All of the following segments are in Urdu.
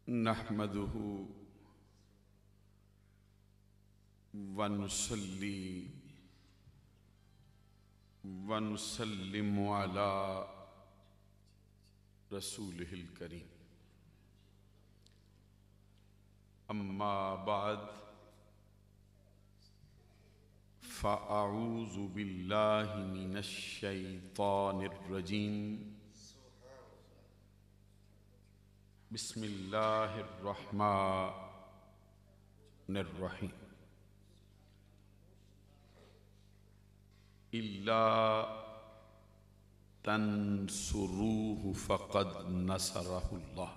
نحمده ونصلي ونسلم على رسوله الكريم. أما بعد فأعوذ بالله من الشيطان الرجيم. بسم الله الرحمن الرحيم. إلا تنصروه فقد نصره الله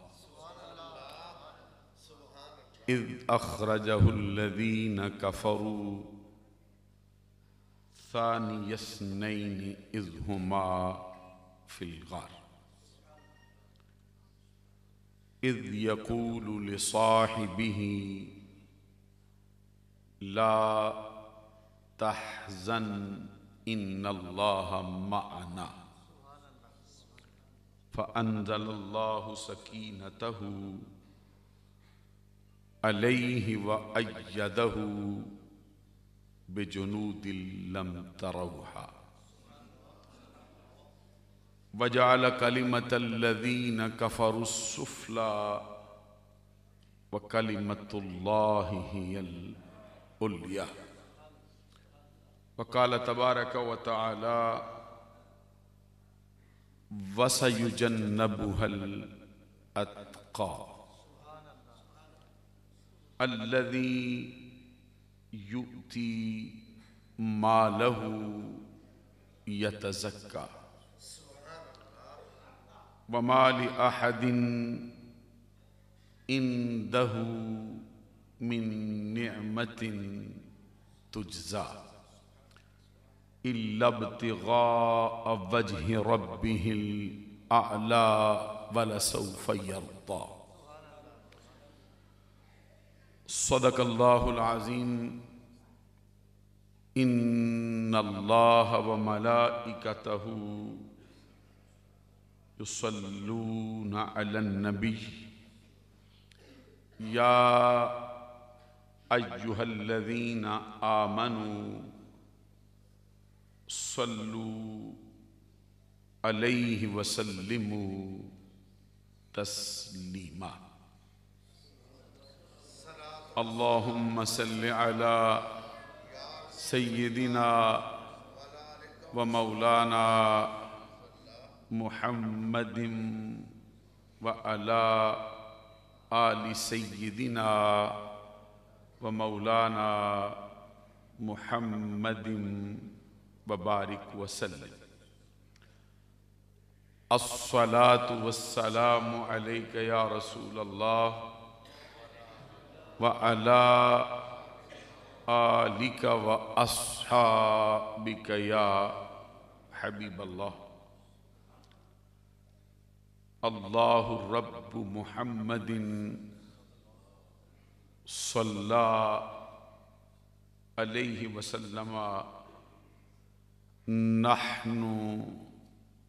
إذ أخرجه الذين كفروا ثاني اثنين إذ هما في الغار إذ يقول لصاحبه لا تحزن إن الله معنا فأنزل الله سكينته عليه وأيده بجنود لم تروها وجعل كلمة الذين كفروا السفلى وكلمة الله هي العليا. وقال تبارك وتعالى وسيجنبها الأتقى الذي يؤتي ماله يتزكى وما لأحد عنده من نعمة تجزى إلا ابتغاء وجه ربه الأعلى ولسوف يرضى. صدق الله العظيم. إن الله وملائكته يصلون على النبي يا أيها الذين آمنوا صلوا عليه وسلموا تسليما. اللهم صل على سيدنا ومولانا محمد وعلى آل سيدنا ومولانا محمد وبارك وسلم. الصلاة والسلام عليك يا رسول الله وعلى آلك وأصحابك يا حبيب الله. الله رب محمد صلى عليه وسلم نحن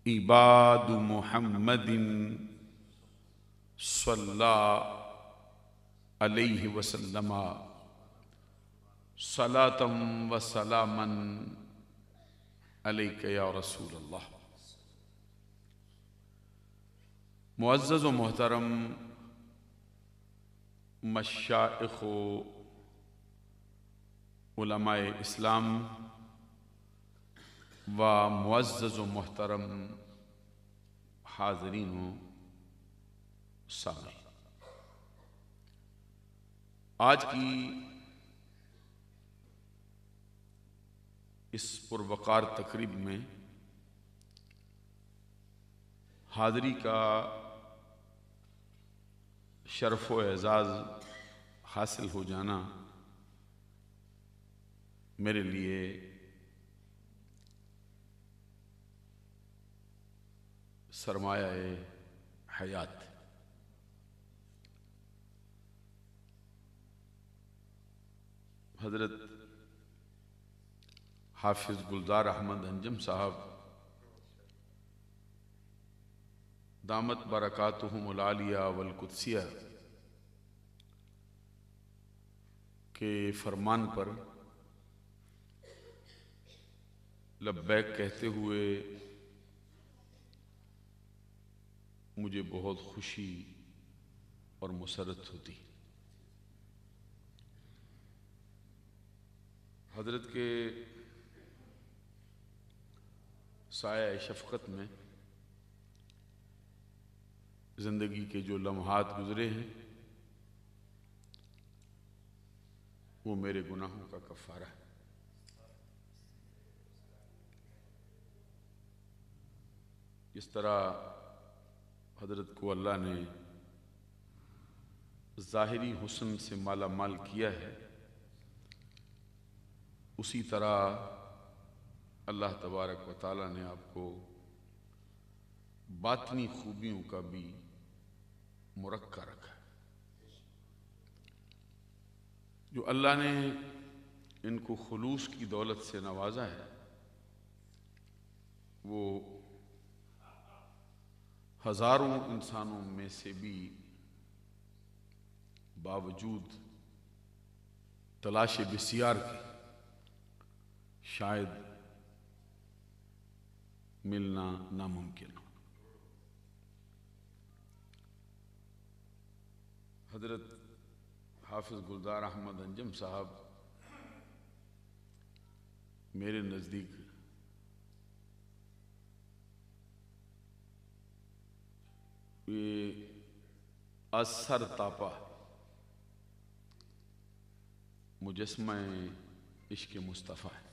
عباد محمد صلى عليه وسلم صلاة وسلاما عليك يا رسول الله. معزز و محترم مشائخ و علماء اسلام و معزز و محترم حاضرین و سامعین، آج کی اس پروقار تقریب میں حاضری کا شرف و اعزاز حاصل ہو جانا میرے لیے سرمایہ حیات. حضرت حافظ گلزار احمد انجم صاحب دامت برکاتہم العالیہ والقدسیہ کے فرمان پر لبیک کہتے ہوئے مجھے بہت خوشی اور مسرت ہوتی۔ حضرت کے سایہ شفقت میں زندگی کے جو لمحات گزرے ہیں وہ میرے گناہوں کا کفارہ ہے۔ اس طرح حضرت کو اللہ نے ظاہری حسن سے مالا مال کیا ہے، اسی طرح اللہ تبارک و تعالیٰ نے آپ کو باطنی خوبیوں کا بھی مرقع رکھا ہے۔ جو اللہ نے ان کو خلوص کی دولت سے نوازا ہے وہ ہزاروں انسانوں میں سے بھی باوجود تلاش بسیار کے شاید ملنا ناممکن ہو۔ حضرت حافظ گلزار احمد انجم صاحب میرے نزدیک یہ اثر تاپا مجسمہ عشق مصطفیٰ ہے۔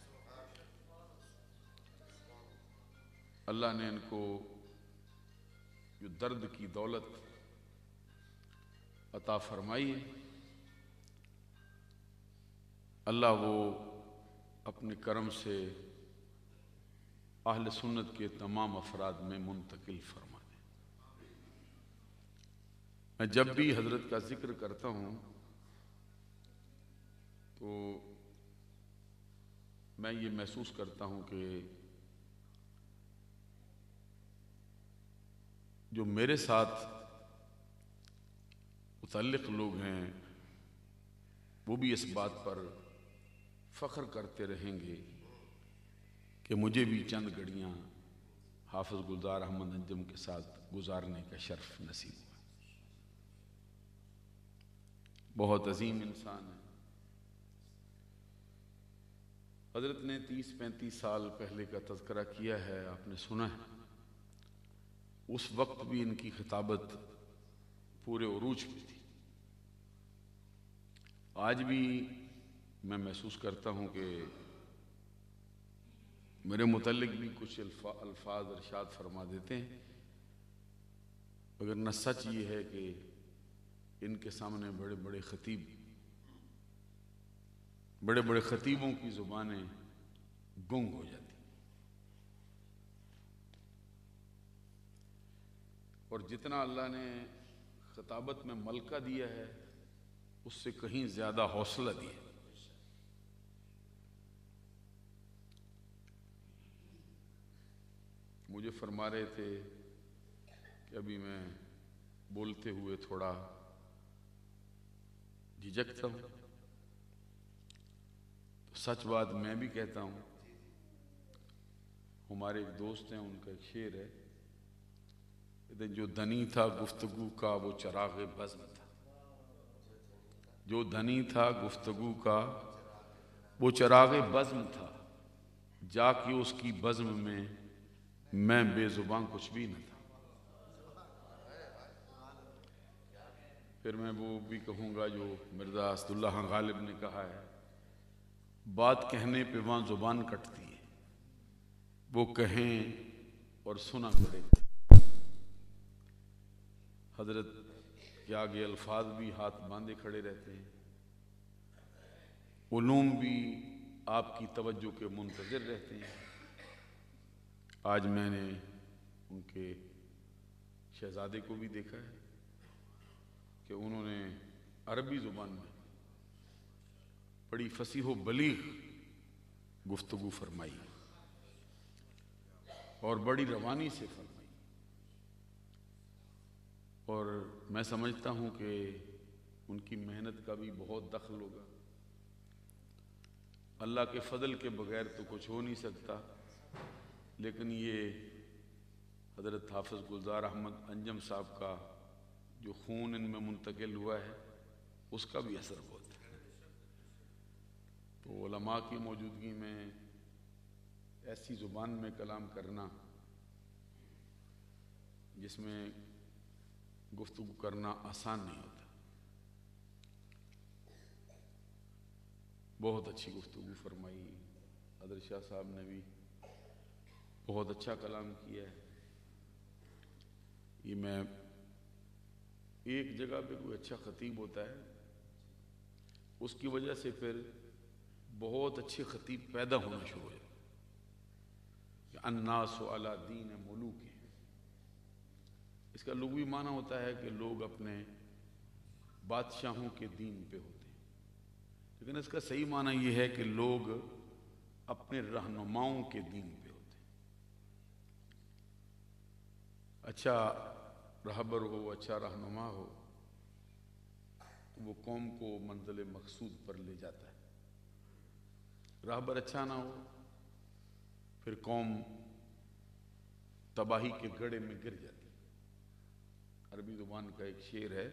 اللہ نے ان کو جو درد کی دولت عطا فرمائی ہے، اللہ وہ اپنے کرم سے اہل سنت کے تمام افراد میں منتقل فرما دے۔ میں جب بھی حضرت کا ذکر کرتا ہوں تو میں یہ محسوس کرتا ہوں کہ جو میرے ساتھ متعلق لوگ ہیں وہ بھی اس بات پر فخر کرتے رہیں گے کہ مجھے بھی چند گھڑیاں حافظ گلزار احمد انجم کے ساتھ گزارنے کا شرف نصیب ہوا۔ بہت عظیم انسان ہے۔ حضرت نے 30-35 سال پہلے کا تذکرہ کیا ہے، آپ نے سنا ہے۔ اس وقت بھی ان کی خطابت پورے عروج پہ تھی۔ آج بھی میں محسوس کرتا ہوں کہ میرے متعلق بھی کچھ الفاظ ارشاد فرما دیتے ہیں، مگر سچ یہ ہے کہ ان کے سامنے بڑے بڑے خطیبوں کی زبانیں گنگ ہو جاتی، اور جتنا اللہ نے خطابت میں ملکہ دیا ہے اس سے کہیں زیادہ حوصلہ دیا۔ مجھے فرما رہے تھے کہ ابھی میں بولتے ہوئے تھوڑا جھجکتا ہوں، تو سچ بات میں بھی کہتا ہوں۔ ہمارے ایک دوست ہیں، ان کا ایک شعر ہے، جو دھنی تھا گفتگو کا وہ چراغ بزم تھا، جو دھنی تھا گفتگو کا وہ چراغ بزم تھا، جا کے اس کی بزم میں بے زبان کچھ بھی نہ تھا۔ پھر میں وہ بھی کہوں گا جو مرزا اسداللہ غالب نے کہا ہے، بات کہنے پہ وہاں زبان کٹتی ہے، وہ کہیں اور سنا کرے۔ حضرت کے آگے الفاظ بھی ہاتھ باندھے کھڑے رہتے ہیں، علوم بھی آپ کی توجہ کے منتظر رہتے ہیں۔ آج میں نے ان کے شہزادے کو بھی دیکھا ہے کہ انہوں نے عربی زبان میں بڑی فصیح و بلیغ گفتگو فرمائی اور بڑی روانی سے فرمائی، اور میں سمجھتا ہوں کہ ان کی محنت کا بھی بہت دخل ہوگا اللہ کے فضل کے بغیر تو کچھ ہو نہیں سکتا، لیکن یہ حضرت حافظ گلزار احمد انجم صاحب کا جو خون ان میں منتقل ہوا ہے اس کا بھی اثر بہت ہے۔ تو علماء کی موجودگی میں ایسی زبان میں کلام کرنا جس میں گفتگو کرنا آسان نہیں ہوتا۔ بہت اچھی گفتگو فرمائی، حضرت شاہ صاحب نے بھی بہت اچھا کلام کیا ہے۔ یہ میں ایک جگہ پہ کوئی اچھا خطیب ہوتا ہے اس کی وجہ سے پھر بہت اچھے خطیب پیدا ہونا شروع ہو جاتے ہیں۔ الناس علی دین ملوک، اس کا لغوی معنی ہوتا ہے کہ لوگ اپنے بادشاہوں کے دین پہ ہوتے ہیں، لیکن اس کا صحیح معنی یہ ہے کہ لوگ اپنے رہنماؤں کے دین پہ ہوتے ہیں۔ اچھا رہبر ہو، اچھا رہنما ہو تو وہ قوم کو منزل مقصود پر لے جاتا ہے۔ رہبر اچھا نہ ہو پھر قوم تباہی کے گڑھے میں گر جاتی ہے۔ عربی زبان کا ایک شعر ہے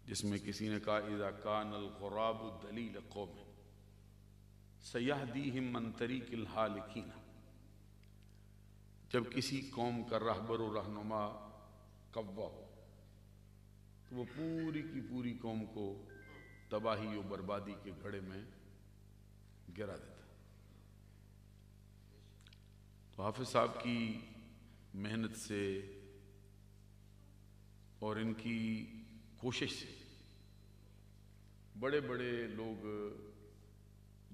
جس میں کسی نے کہا اذا کان الغراب دلیل قوم سیہدیہم من طریق الہالکین، جب کسی قوم کا رہبر و رہنما قوا ہو تو وہ پوری کی پوری قوم کو تباہی و بربادی کے گھڑے میں گرا دیتا ہے۔ تو حافظ صاحب کی محنت سے اور ان کی کوشش سے بڑے بڑے لوگ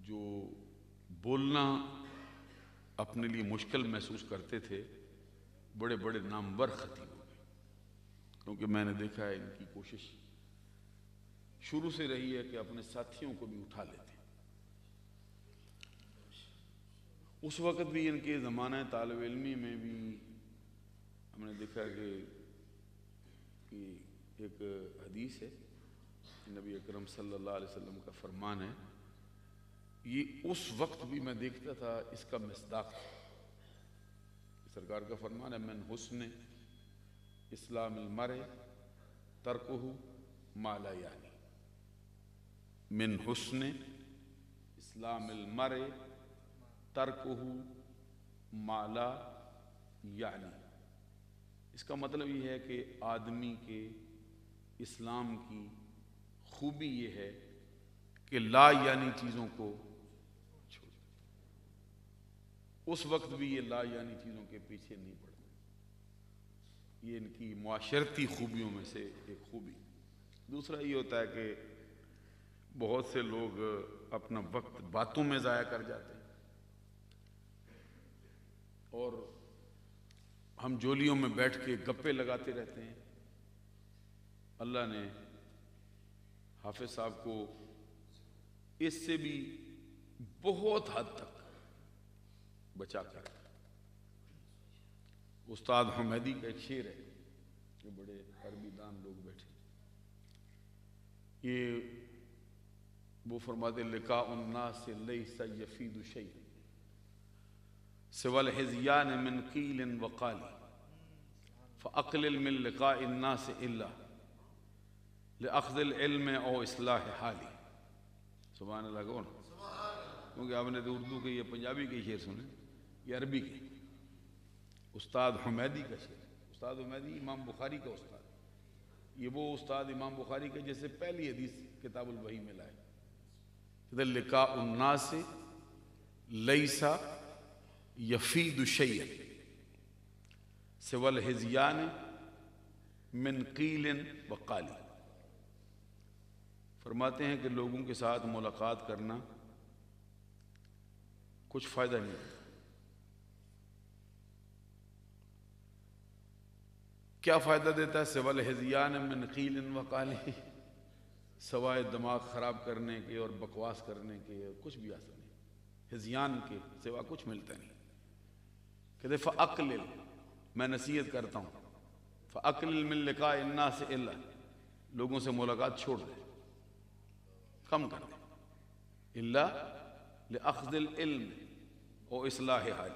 جو بولنا اپنے لیے مشکل محسوس کرتے تھے بڑے بڑے نامور خطیب ہو گئے، کیونکہ میں نے دیکھا ہے ان کی کوشش شروع سے رہی ہے کہ اپنے ساتھیوں کو بھی اٹھا لیتے ہیں۔ اس وقت بھی ان کے زمانہ طالب علمی میں بھی ہم نے دیکھا کہ ایک حدیث ہے، نبی اکرم صلی اللہ علیہ وسلم کا فرمان ہے، یہ اس وقت بھی میں دیکھتا تھا اس کا مصداق تھا۔ سرکار کا فرمان ہے من حسن اسلام المرء ترکہ ما لا یعنی، من حسن اسلام المرء ترکہ ما لا یعنی۔ اس کا مطلب یہ ہے کہ آدمی کے اسلام کی خوبی یہ ہے کہ لا یعنی چیزوں کو چھوڑ۔ اس وقت بھی یہ لا یعنی چیزوں کے پیچھے نہیں پڑتے، یہ ان کی معاشرتی خوبیوں میں سے ایک خوبی۔ دوسرا یہ ہوتا ہے کہ بہت سے لوگ اپنا وقت باتوں میں ضائع کر جاتے ہیں اور ہم جولیوں میں بیٹھ کے گپے لگاتے رہتے ہیں۔ اللہ نے حافظ صاحب کو اس سے بھی بہت حد تک بچا کر، استاد حمیدی کا ایک شعر ہے، جو بڑے عربی دان لوگ بیٹھے، یہ وہ فرماتے لقاء الناس لیس یفید شیء سوى الحزیان من قیل وقال فاقلل من لقاء الناس الا لأخذ العلم او اصلاح حالی۔ سبحان اللہ کون؟ کیونکہ آپ نے تو اردو کے یہ پنجابی کے شعر سنے، یہ عربی کے، استاد حمیدی کا شعر۔ استاد حمیدی امام بخاری کا استاد، یہ وہ استاد امام بخاری کا جیسے پہلی حدیث کتاب الوحی میں لائے، لقاء الناس لیس یفید شیئا سوى الحزیان من قیل وقال۔ فرماتے ہیں کہ لوگوں کے ساتھ ملاقات کرنا کچھ فائدہ نہیں ہوتا۔ کیا فائدہ دیتا ہے؟ سوى الحزیان من قیل وقال، سوائے دماغ خراب کرنے کے اور بکواس کرنے کے کچھ بھی حاصل نہیں، ہذیان کے سوا کچھ ملتا نہیں۔ کہتے فَأَقْلِلْ، میں نصیحت کرتا ہوں، فَأَقْلِلْ مِن لِقَاءِ النَّاسِ إِلَّا، لوگوں سے ملاقات چھوڑ دے، کم کر دے۔ الا لاخذ العلم و اصلاح حال.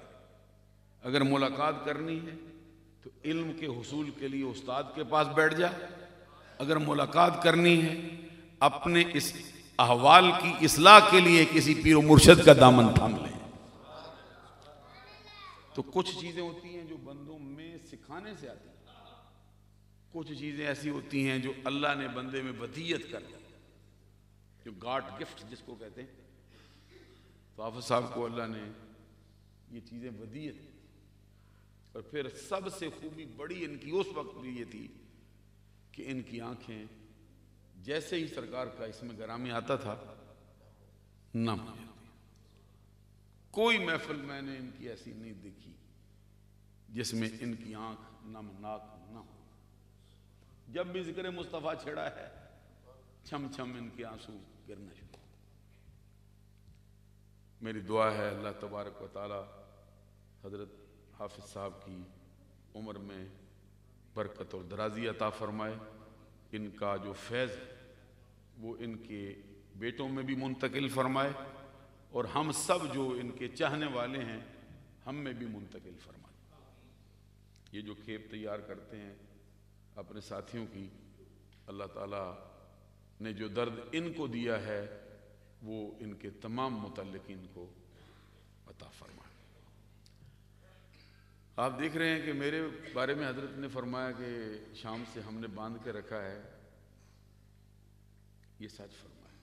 اگر ملاقات کرنی ہے تو علم کے حصول کے لیے استاد کے پاس بیٹھ جا. اگر ملاقات کرنی ہے اپنے اس احوال کی اصلاح کے لیے کسی پیر و مرشد کا دامن تھام لے. تو کچھ چیزیں ہوتی ہیں جو بندوں میں سکھانے سے آتی ہیں، کچھ چیزیں ایسی ہوتی ہیں جو اللہ نے بندے میں ودیت کر دی، جو گاڈ گفٹ جس کو کہتے ہیں. تو حافظ صاحب کو اللہ نے یہ چیزیں ودیت. اور پھر سب سے خوبی بڑی ان کی اس وقت بھی یہ تھی کہ ان کی آنکھیں جیسے ہی سرکار کا اسم گرامی آتا تھا نم ہو جاتی. کوئی محفل میں نے ان کی ایسی نہیں دیکھی جس میں ان کی آنکھ نمناک نہ ہو. جب بھی ذکر مصطفیٰ چھڑا ہے چھم چھم ان کے آنسو گرنا شروع. میری دعا ہے اللہ تبارک و تعالی حضرت حافظ صاحب کی عمر میں برکت اور درازی عطا فرمائے. ان کا جو فیض ہے وہ ان کے بیٹوں میں بھی منتقل فرمائے، اور ہم سب جو ان کے چاہنے والے ہیں ہم میں بھی منتقل فرمائے. یہ جو کھیپ تیار کرتے ہیں اپنے ساتھیوں کی، اللہ تعالیٰ نے جو درد ان کو دیا ہے وہ ان کے تمام متعلقین کو عطا فرمائے. آپ دیکھ رہے ہیں کہ میرے بارے میں حضرت نے فرمایا کہ شام سے ہم نے باندھ کے رکھا ہے. یہ سچ فرمایا،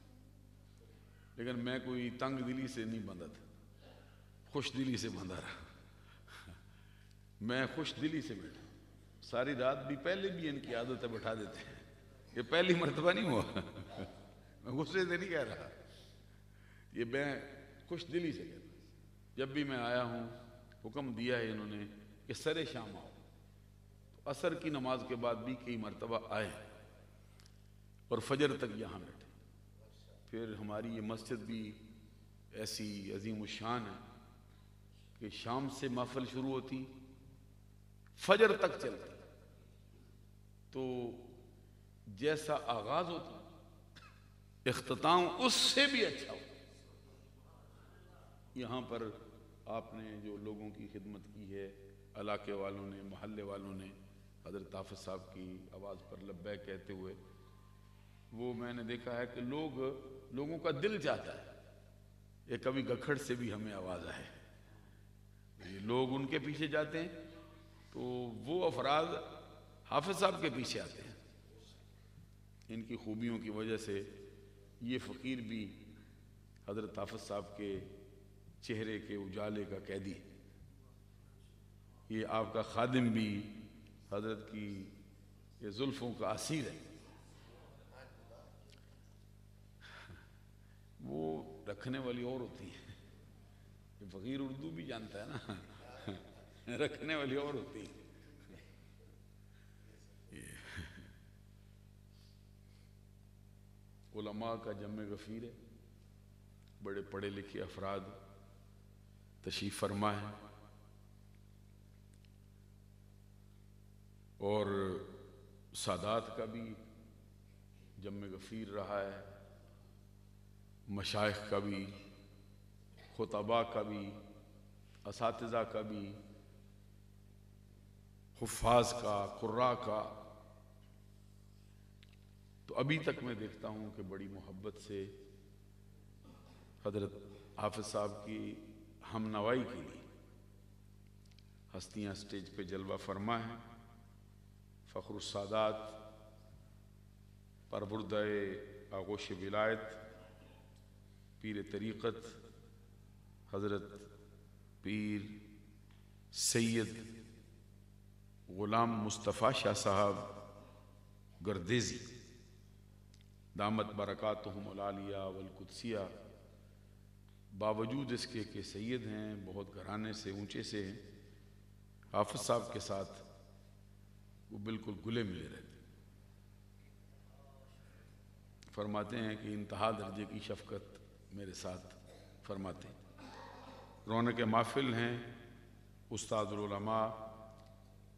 لیکن میں کوئی تنگ دلی سے نہیں بندھا تھا، خوش دلی سے بندھا رہا. میں خوش دلی سے بیٹھا. ساری رات بھی پہلے بھی ان کی عادت ہے بٹھا دیتے ہیں. یہ پہلی مرتبہ نہیں ہوا. میں غصے سے نہیں کہہ رہا، یہ میں خوش دلی سے کہتا ہوں. جب بھی میں آیا ہوں حکم دیا ہے انہوں نے کہ سر شام آؤ. تو عصر کی نماز کے بعد بھی کئی مرتبہ آئے اور فجر تک یہاں بیٹھے. پھر ہماری یہ مسجد بھی ایسی عظیم الشان ہے کہ شام سے محفل شروع ہوتی فجر تک چلتی. تو جیسا آغاز ہوتا اختتام اس سے بھی اچھا ہوتا. یہاں پر آپ نے جو لوگوں کی خدمت کی ہے، علاقے والوں نے، محلے والوں نے، حضرت حافظ صاحب کی آواز پر لبیک کہتے ہوئے، وہ میں نے دیکھا ہے کہ لوگوں کا دل چاہتا ہے یہ کبھی گکھڑ سے بھی ہمیں آواز آئے. یہ لوگ ان کے پیچھے جاتے ہیں تو وہ افراد حافظ صاحب کے پیچھے آتے ہیں. ان کی خوبیوں کی وجہ سے یہ فقیر بھی حضرت حافظ صاحب کے چہرے کے اجالے کا قیدی ہے. یہ آپ کا خادم بھی حضرت کی یہ زلفوں کا اسیر ہے. وہ رکھنے والی اور ہوتی ہے. یہ فقیر اردو بھی جانتا ہے نا. رکھنے والی اور ہوتی ہے. علماء کا جمع غفیر ہے، بڑے پڑھے لکھے افراد تشریف فرما ہے، اور سادات کا بھی جمع غفیر رہا ہے، مشائخ کا بھی، خطباء کا بھی، اساتذہ کا بھی، حفاظ کا، قراء کا. تو ابھی تک میں دیکھتا ہوں کہ بڑی محبت سے حضرت حافظ صاحب کی ہم نوائی کے لیے ہستیاں سٹیج پہ جلوہ فرما ہیں. فخر السادات، پروردہ آغوش ولایت، پیر طریقت حضرت پیر سید غلام مصطفیٰ شاہ صاحب گردیزی دامت برکاتہم العالیہ والقدسیہ، باوجود اس کے کہ سید ہیں، بہت گھرانے سے اونچے سے ہیں، حافظ صاحب کے ساتھ وہ بالکل گلے ملے رہتے. فرماتے ہیں کہ انتہا درجے کی شفقت میرے ساتھ فرماتے ہیں. رونق محفل ہیں استاد العلماء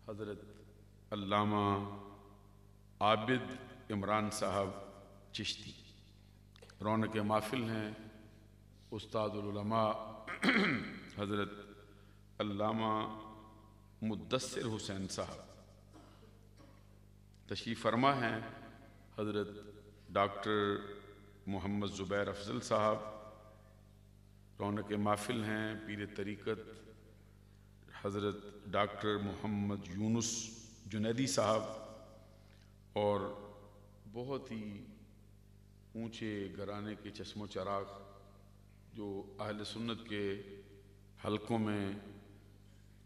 حضرت علامہ عابد عمران صاحب چشتی. رونق محفل ہیں استاد العلماء حضرت علامہ مدثر حسین صاحب تشریف فرما ہیں، حضرت ڈاکٹر محمد زبیر افضل صاحب رونق محفل ہیں، پیر طریقت حضرت ڈاکٹر محمد یونس جنیدی صاحب، اور بہت ہی اونچے گھرانے کے چشم و چراغ جو اہل سنت کے حلقوں میں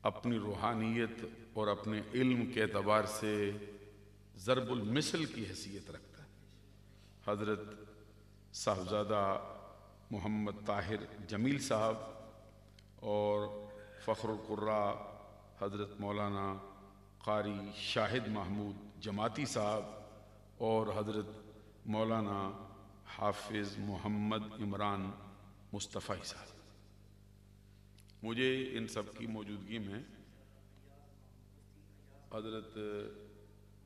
اپنی روحانیت اور اپنے علم کے اعتبار سے ضرب المثل کی حیثیت رکھتا ہے، حضرت صاحبزادہ محمد طاہر جمیل صاحب اور فخر القراء حضرت مولانا قاری شاہد محمود جماعتی صاحب اور حضرت مولانا حافظ محمد عمران مصطفی صاحب۔ مجھے ان سب کی موجودگی میں حضرت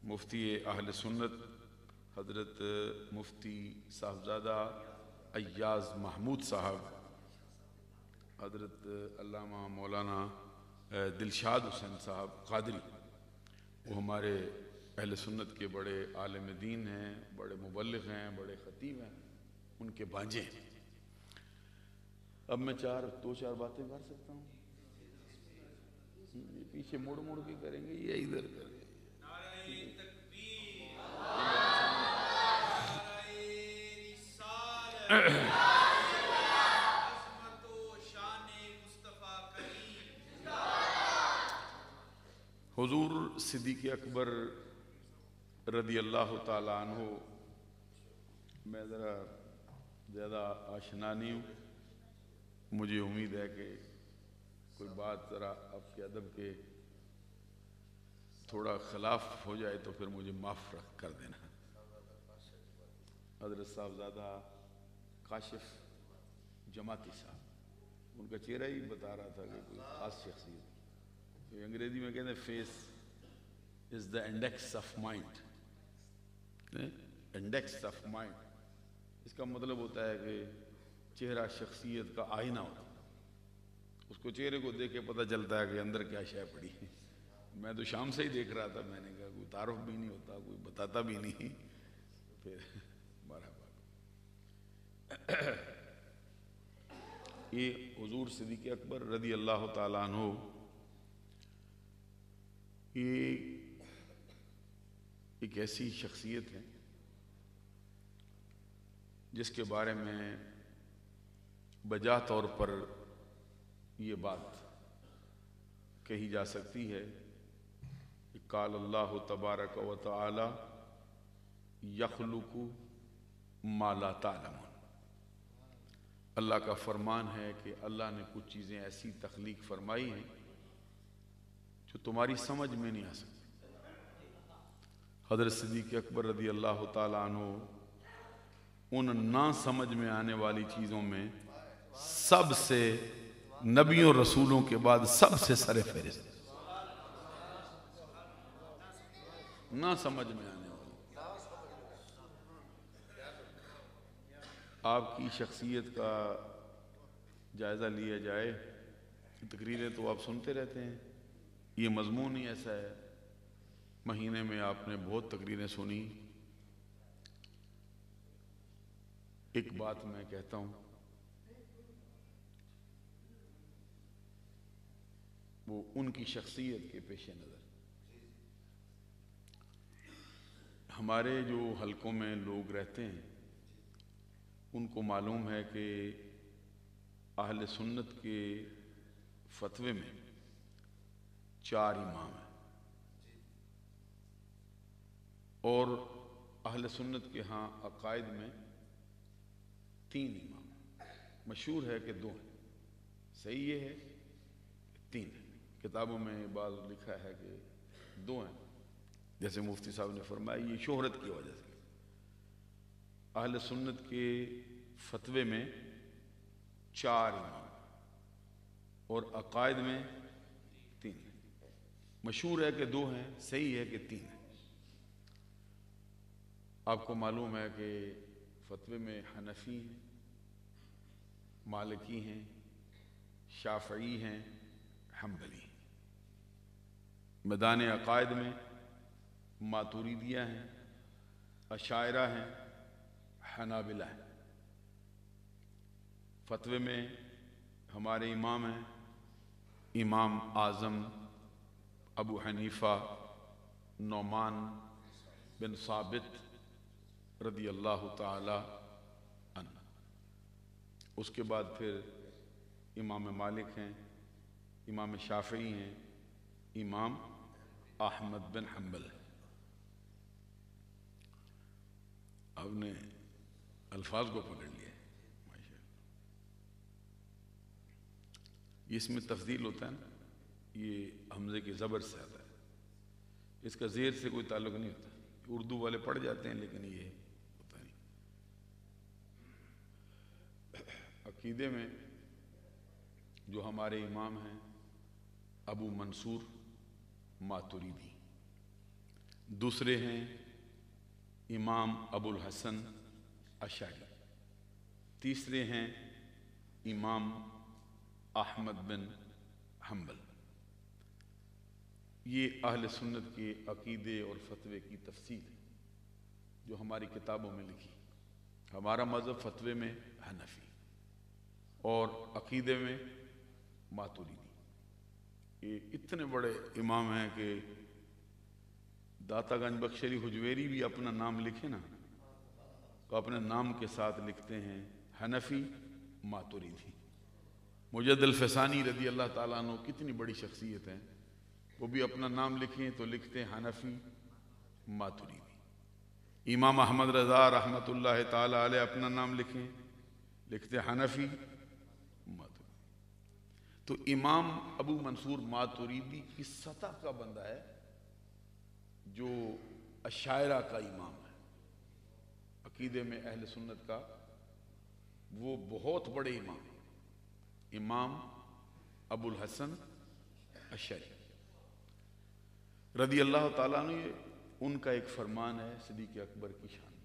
مفتی اہل سنت حضرت مفتی صاحبزادہ ایاز محمود صاحب، حضرت علامہ مولانا دلشاد حسین صاحب قادری، وہ ہمارے اہل سنت کے بڑے عالم دین ہیں، بڑے مبلغ ہیں، بڑے خطیب ہیں، ان کے بانجے ہیں۔ اب میں دو چار باتیں کر سکتا ہوں؟ یہ پیچھے مڑ مڑ کے کریں گے یا ادھر کریں گے؟ حضور صدیق اکبر رضی اللہ تعالیٰ عنہ، میں ذرا زیادہ آشنا نہیں ہوں، مجھے امید ہے کہ کوئی بات ذرا آپ کے ادب کے تھوڑا خلاف ہو جائے تو پھر مجھے معاف کر دینا۔ حضرت صاحبزادہ کاشف جماعتی صاحب، ان کا چہرہ ہی بتا رہا تھا کہ کوئی خاص شخصیت، انگریزی میں کہتے ہیں face is the index of mind, index of mind, اس کا مطلب ہوتا ہے کہ چہرہ شخصیت کا آئینہ ہوتا ہے، اس کو چہرے کو دیکھ کے پتہ چلتا ہے کہ اندر کیا شے پڑی ہے۔ میں تو شام سے ہی دیکھ رہا تھا، میں نے کہا کوئی تعارف بھی نہیں ہوتا، کوئی بتاتا بھی نہیں، پھر مرحبا۔ یہ حضور صدیق اکبر رضی اللہ تعالیٰ عنہ، یہ ایک ایسی شخصیت ہے جس کے بارے میں بجا طور پر یہ بات کہی جا سکتی ہے کہ قال اللہ تبارک و تعالی یخلق ما لا تعلمون، اللہ کا فرمان ہے کہ اللہ نے کچھ چیزیں ایسی تخلیق فرمائی ہیں جو تمہاری سمجھ میں نہیں آ سکتی۔ حضرت صدیق اکبر رضی اللہ تعالیٰ عنہ ان نہ سمجھ میں آنے والی چیزوں میں سب سے، نبیوں رسولوں کے بعد سب سے سر فہرست، نہ سمجھ میں آنے والی۔ آپ کی شخصیت کا جائزہ لیا جائے، تقریریں تو آپ سنتے رہتے ہیں، یہ مضمون ہی ایسا ہے، مہینے میں آپ نے بہت تقریریں سنی۔ ایک بات میں کہتا ہوں، وہ ان کی شخصیت کے پیش نظر، ہمارے جو حلقوں میں لوگ رہتے ہیں ان کو معلوم ہے کہ اہل سنت کے فتوے میں 4 امام ہیں، اور اہل سنت کے ہاں عقائد میں 3 امام ہیں۔ مشہور ہے کہ 2 ہیں، صحیح یہ ہے کہ 3 ہیں، کتابوں میں بعض لکھا ہے کہ 2 ہیں، جیسے مفتی صاحب نے فرمایا یہ شہرت کی وجہ سے۔ اہل سنت کے فتوے میں 4 امام اور عقائد میں 3 ہیں، مشہور ہے کہ 2 ہیں، صحیح ہے کہ 3 ہیں۔ آپ کو معلوم ہے کہ فتوے میں حنفی ہیں، مالکی ہیں، شافعی ہیں، حنبلی ہیں۔ میدان عقائد میں ماتوریدیہ ہیں، اشاعرہ ہیں، حنابلہ ہیں۔ فتوے میں ہمارے امام ہیں امام اعظم ابو حنیفہ نعمان بن ثابت رضی اللہ تعالی عنہ۔ اس کے بعد پھر امام مالک ہیں، امام شافعی ہیں، امام احمد بن حنبل ہیں۔ آپ نے الفاظ کو پکڑ لیا ہے ماشاء اللہ۔ اس میں تفضیل ہوتا ہے نا، یہ حمزے کی زبر سے آتا ہے، اس کا زیر سے کوئی تعلق نہیں ہوتا۔ اردو والے پڑھ جاتے ہیں لیکن یہ ہوتا نہیں۔ عقیدے میں جو ہمارے امام ہیں ابو منصور ماتوریدی، دوسرے ہیں امام ابو الحسن اشعری، تیسرے ہیں امام احمد بن حنبل۔ یہ اہل سنت کے عقیدے اور فتوے کی تفصیل ہے جو ہماری کتابوں میں لکھی۔ ہمارا مذہب فتوے میں حنفی اور عقیدے میں ماتوریدی۔ یہ اتنے بڑے امام ہیں کہ داتا گنج بخش علی حجویری بھی اپنا نام لکھے نا تو اپنے نام کے ساتھ لکھتے ہیں حنفی ماتوریدی۔ مجد الفسانی رضی اللہ تعالیٰ عنہ کتنی بڑی شخصیت ہیں، وہ بھی اپنا نام لکھیں تو لکھتے ہیں حنفی ماتوریدی۔ امام احمد رضا رحمۃ اللہ تعالیٰ علیہ اپنا نام لکھیں، لکھتے ہیں حنفی ماتوریدی۔ تو امام ابو منصور ماتوریدی کی سطح کا بندہ ہے جو اشاعرہ کا امام ہے، عقیدے میں اہل سنت کا وہ بہت بڑے امام ہیں، امام ابو الحسن اشعری رضی اللہ تعالیٰ عنہ۔ ان کا ایک فرمان ہے صدیق اکبر کی شان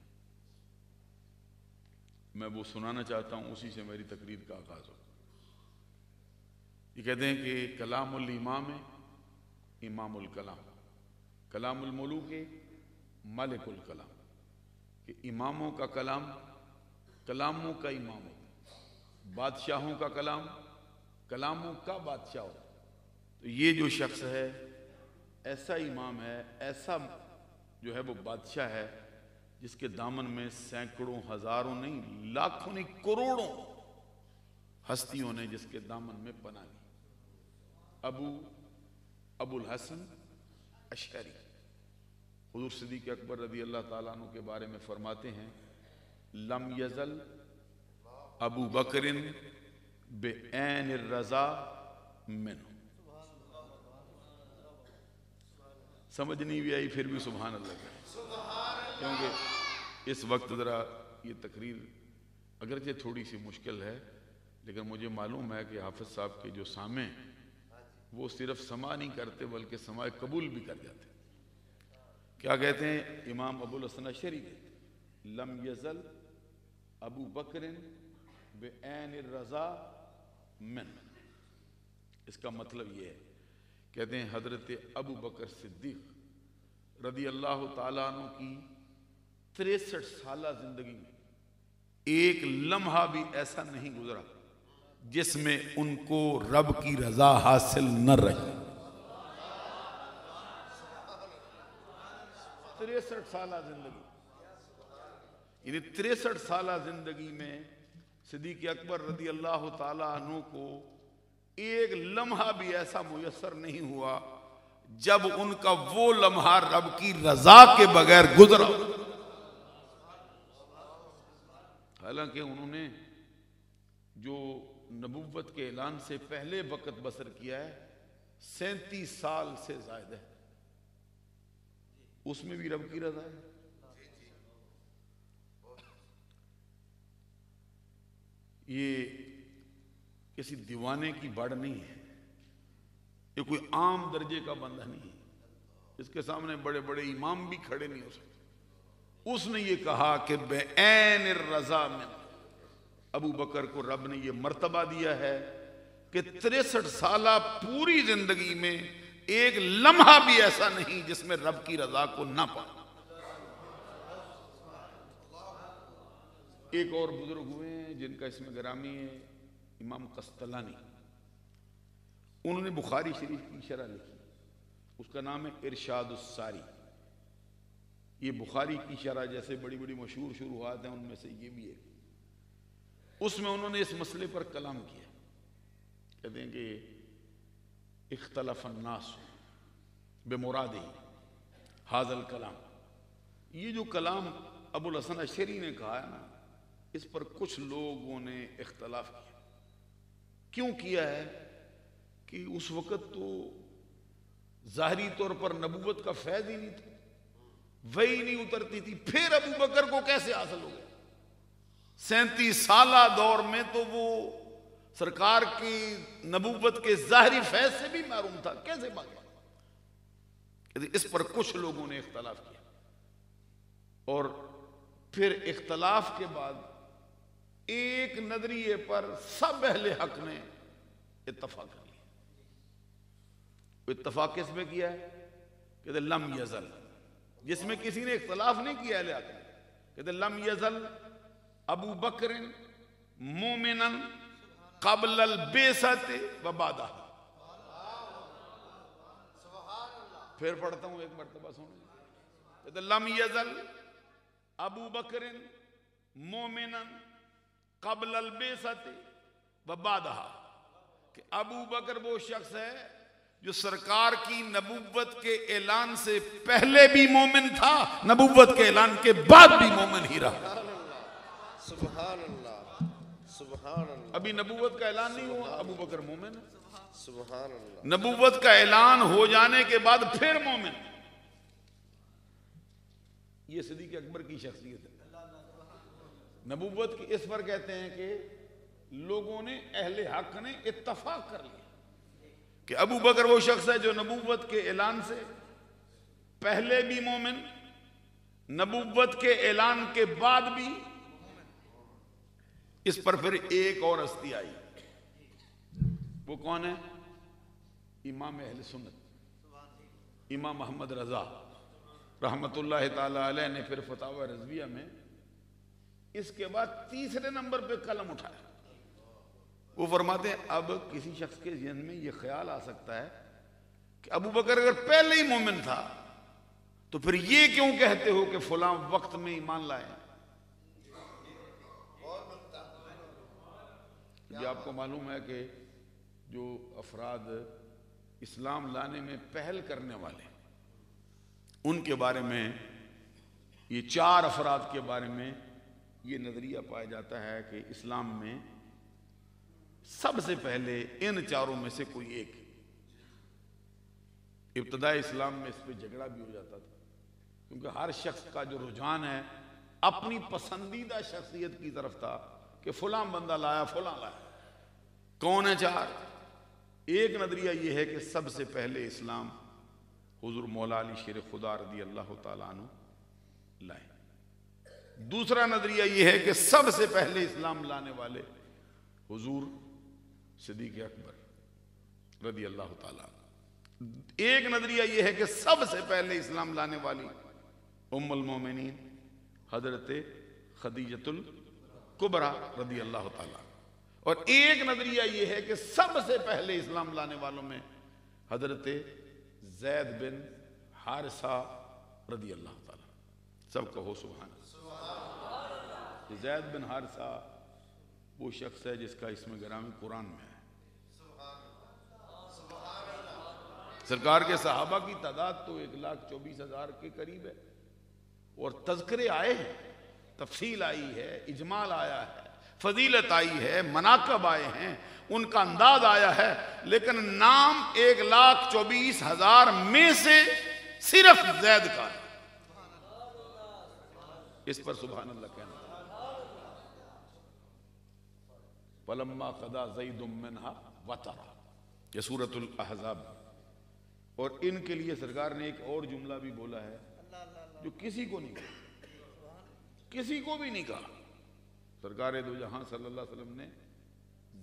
میں وہ سنانا چاہتا ہوں، اسی سے میری تقریر کا آغاز ہو۔ یہ کہتے ہیں کہ کلام الامام امام الکلام، کلام الملوک ملک الکلام، کہ اماموں کا کلام کلاموں کا امام ہوتا ہے، بادشاہوں کا کلام کلاموں کا بادشاہ ہوتا ہے۔ تو یہ جو شخص ہے ایسا امام ہے، ایسا جو ہے وہ بادشاہ ہے جس کے دامن میں سینکڑوں ہزاروں نہیں لاکھوں نہیں کروڑوں ہستیوں نے جس کے دامن میں پناہ لی۔ ابو الحسن اشعری حضور صدیق اکبر رضی اللہ تعالیٰ عنہ کے بارے میں فرماتے ہیں لم یزل ابو بکر بعین الرضا منہ۔ سمجھ نہیں بھی آئی پھر بھی سبحان اللہ کہیں، کیونکہ اس وقت ذرا یہ تقریر اگرچہ تھوڑی سی مشکل ہے لیکن مجھے معلوم ہے کہ حافظ صاحب کے جو سامع وہ صرف سماع نہیں کرتے بلکہ سماع قبول بھی کر جاتے۔ کیا کہتے ہیں امام ابو الحسن اشعری کہتے ہیں لم یزل ابو بکر بعین الرضا من۔ اس کا مطلب یہ ہے، کہتے ہیں حضرت ابو بکر صدیق رضی اللہ تعالیٰ عنہ کی 63 سالہ زندگی میں ایک لمحہ بھی ایسا نہیں گزرا جس میں ان کو رب کی رضا حاصل نہ رہی۔ 63 سالہ زندگی، یعنی 63 سالہ زندگی میں صدیق اکبر رضی اللہ تعالیٰ عنہ کو ایک لمحہ بھی ایسا میسر نہیں ہوا جب ان کا وہ لمحہ رب کی رضا کے بغیر گزرا۔ حالانکہ انہوں نے جو نبوت کے اعلان سے پہلے وقت بسر کیا ہے 37 سال سے زائد ہے، اس میں بھی رب کی رضا ہے۔ یہ کسی دیوانے کی بڑھ نہیں ہے، یہ کوئی عام درجے کا بندہ نہیں ہے، اس کے سامنے بڑے بڑے امام بھی کھڑے نہیں ہو سکتے۔ اس نے یہ کہا کہ بعین الرضا من، ابو بکر کو رب نے یہ مرتبہ دیا ہے کہ 63 سالہ پوری زندگی میں ایک لمحہ بھی ایسا نہیں جس میں رب کی رضا کو نہ پائے۔ ایک اور بزرگ ہوئے ہیں جن کا اسم گرامی ہے امام قسطلانی، انہوں نے بخاری شریف کی شرح لکھی، اس کا نام ہے ارشاد الساری۔ یہ بخاری کی شرح جیسے بڑی بڑی مشہور شروحات ہیں ان میں سے یہ بھی ہے۔ اس میں انہوں نے اس مسئلے پر کلام کیا، کہتے ہیں کہ اختلف الناس بمرادہ ھذا الکلام، یہ جو کلام ابو الحسن اشعری نے کہا ہے نا، اس پر کچھ لوگوں نے اختلاف کیا۔ کیوں کیا ہے کہ اس وقت تو ظاہری طور پر نبوت کا فیض ہی نہیں تھا، وحی نہیں اترتی تھی، پھر ابو بکر کو کیسے حاصل ہو گیا؟ 37 سالہ دور میں تو وہ سرکار کی نبوت کے ظاہری فیض سے بھی محروم تھا، کیسے بات؟ اس پر کچھ لوگوں نے اختلاف کیا، اور پھر اختلاف کے بعد ایک نظریے پر سب اہل حق نے اتفاق کر لیا۔ اتفاق کس میں کیا ہے؟ کہتے لم یزل، جس میں کسی نے اختلاف نہیں کیا اہل حق نے، کہتے لم یزل ابو بکر مومنا قبل البعثۃ و بعدہ۔ پھر پڑھتا ہوں ایک مرتبہ سنیں، کہتے لم یزل ابو بکر مومنا قبل البعثۃ و بعدہ، کہ ابو بکر وہ شخص ہے جو سرکار کی نبوت کے اعلان سے پہلے بھی مومن تھا، نبوت کے اعلان کے بعد بھی مومن ہی رہا۔ سبحان اللہ، سبحان اللہ۔ ابھی نبوت کا اعلان نہیں ہوا، ابو بکر مومن ہے۔ سبحان اللہ۔ نبوت کا اعلان ہو جانے کے بعد پھر مومن۔ یہ صدیق اکبر کی شخصیت ہے۔ نبوت کی اس پر کہتے ہیں کہ لوگوں نے، اہل حق نے اتفاق کر لیا کہ ابو بکر وہ شخص ہے جو نبوت کے اعلان سے پہلے بھی مومن، نبوت کے اعلان کے بعد بھی۔ اس پر پھر ایک اور ہستی آئی، وہ کون ہے؟ امام اہل سنت امام محمد رضا رحمت اللہ تعالی علیہ نے پھر فتاوی رضویہ میں اس کے بعد تیسرے نمبر پہ قلم اٹھایا۔ وہ فرماتے ہیں اب کسی شخص کے ذہن میں یہ خیال آ سکتا ہے کہ ابو بکر اگر پہلے ہی مومن تھا تو پھر یہ کیوں کہتے ہو کہ فلاں وقت میں ایمان لائے؟ یہ آپ کو معلوم ہے کہ جو افراد اسلام لانے میں پہل کرنے والے، ان کے بارے میں، یہ 4 افراد کے بارے میں یہ نظریہ پایا جاتا ہے کہ اسلام میں سب سے پہلے ان 4 میں سے کوئی ایک۔ ابتدائی اسلام میں اس پہ جھگڑا بھی ہو جاتا تھا، کیونکہ ہر شخص کا جو رجحان ہے اپنی پسندیدہ شخصیت کی طرف تھا کہ فلاں بندہ لایا، فلاں لایا۔ کون ہے 4؟ ایک نظریہ یہ ہے کہ سب سے پہلے اسلام حضور مولا علی شیر خدا رضی اللہ تعالیٰ عنہ لائے۔ دوسرا نظریہ یہ ہے کہ سب سے پہلے اسلام لانے والے حضور صدیق اکبر رضی اللہ تعالیٰ عنہ۔ ایک نظریہ یہ ہے کہ سب سے پہلے اسلام لانے والی ام المومنین حضرت خدیجۃ الکبریٰ رضی اللہ تعالیٰ عنہ۔ اور ایک نظریہ یہ ہے کہ سب سے پہلے اسلام لانے والوں میں حضرت زید بن حارثہ رضی اللہ تعالیٰ عنہ۔ سب کہو سبحان اللہ۔ زید بن حارثہ وہ شخص ہے جس کا اسم گرامی قرآن میں ہے۔ سرکار کے صحابہ کی تعداد تو 1,24,000 کے قریب ہے، اور تذکرے آئے ہیں، تفصیل آئی ہے، اجمال آیا ہے، فضیلت آئی ہے، مناقب آئے ہیں، ان کا انداز آیا ہے، لیکن نام 1,24,000 میں سے صرف زید کا ہے۔ اس پر سبحان اللہ کہنا۔ فَلَمَّا قَضَى زَيْدٌ مِّنْهَا وَطَرًا، یہ سورۃ الاحزاب۔ اور ان کے لیے سرکار نے ایک اور جملہ بھی بولا ہے جو کسی کو نہیں کہا، کسی کو بھی نہیں کہا۔ سرکار دو جہاں صلی اللہ علیہ وسلم نے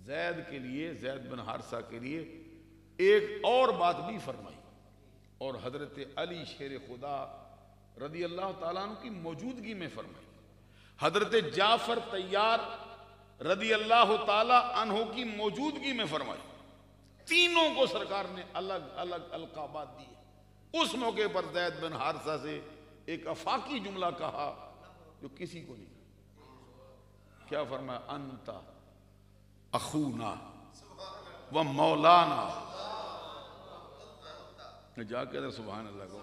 زید کے لیے، زید بن حارثہ کے لیے ایک اور بات بھی فرمائی، اور حضرت علی شیر خدا رضی اللہ تعالیٰ عنہ کی موجودگی میں فرمائی، حضرت جعفر طیار رضی اللہ تعالیٰ عنہ کی موجودگی میں فرمائی۔ تینوں کو سرکار نے الگ الگ القابات دیے۔ اس موقع پر زید بن حارثہ سے ایک افاقی جملہ کہا جو کسی کو نہیں کہا۔ کیا فرمایا؟ انت اخونا و مولانا۔ جا کے ادھر سبحان اللہ کو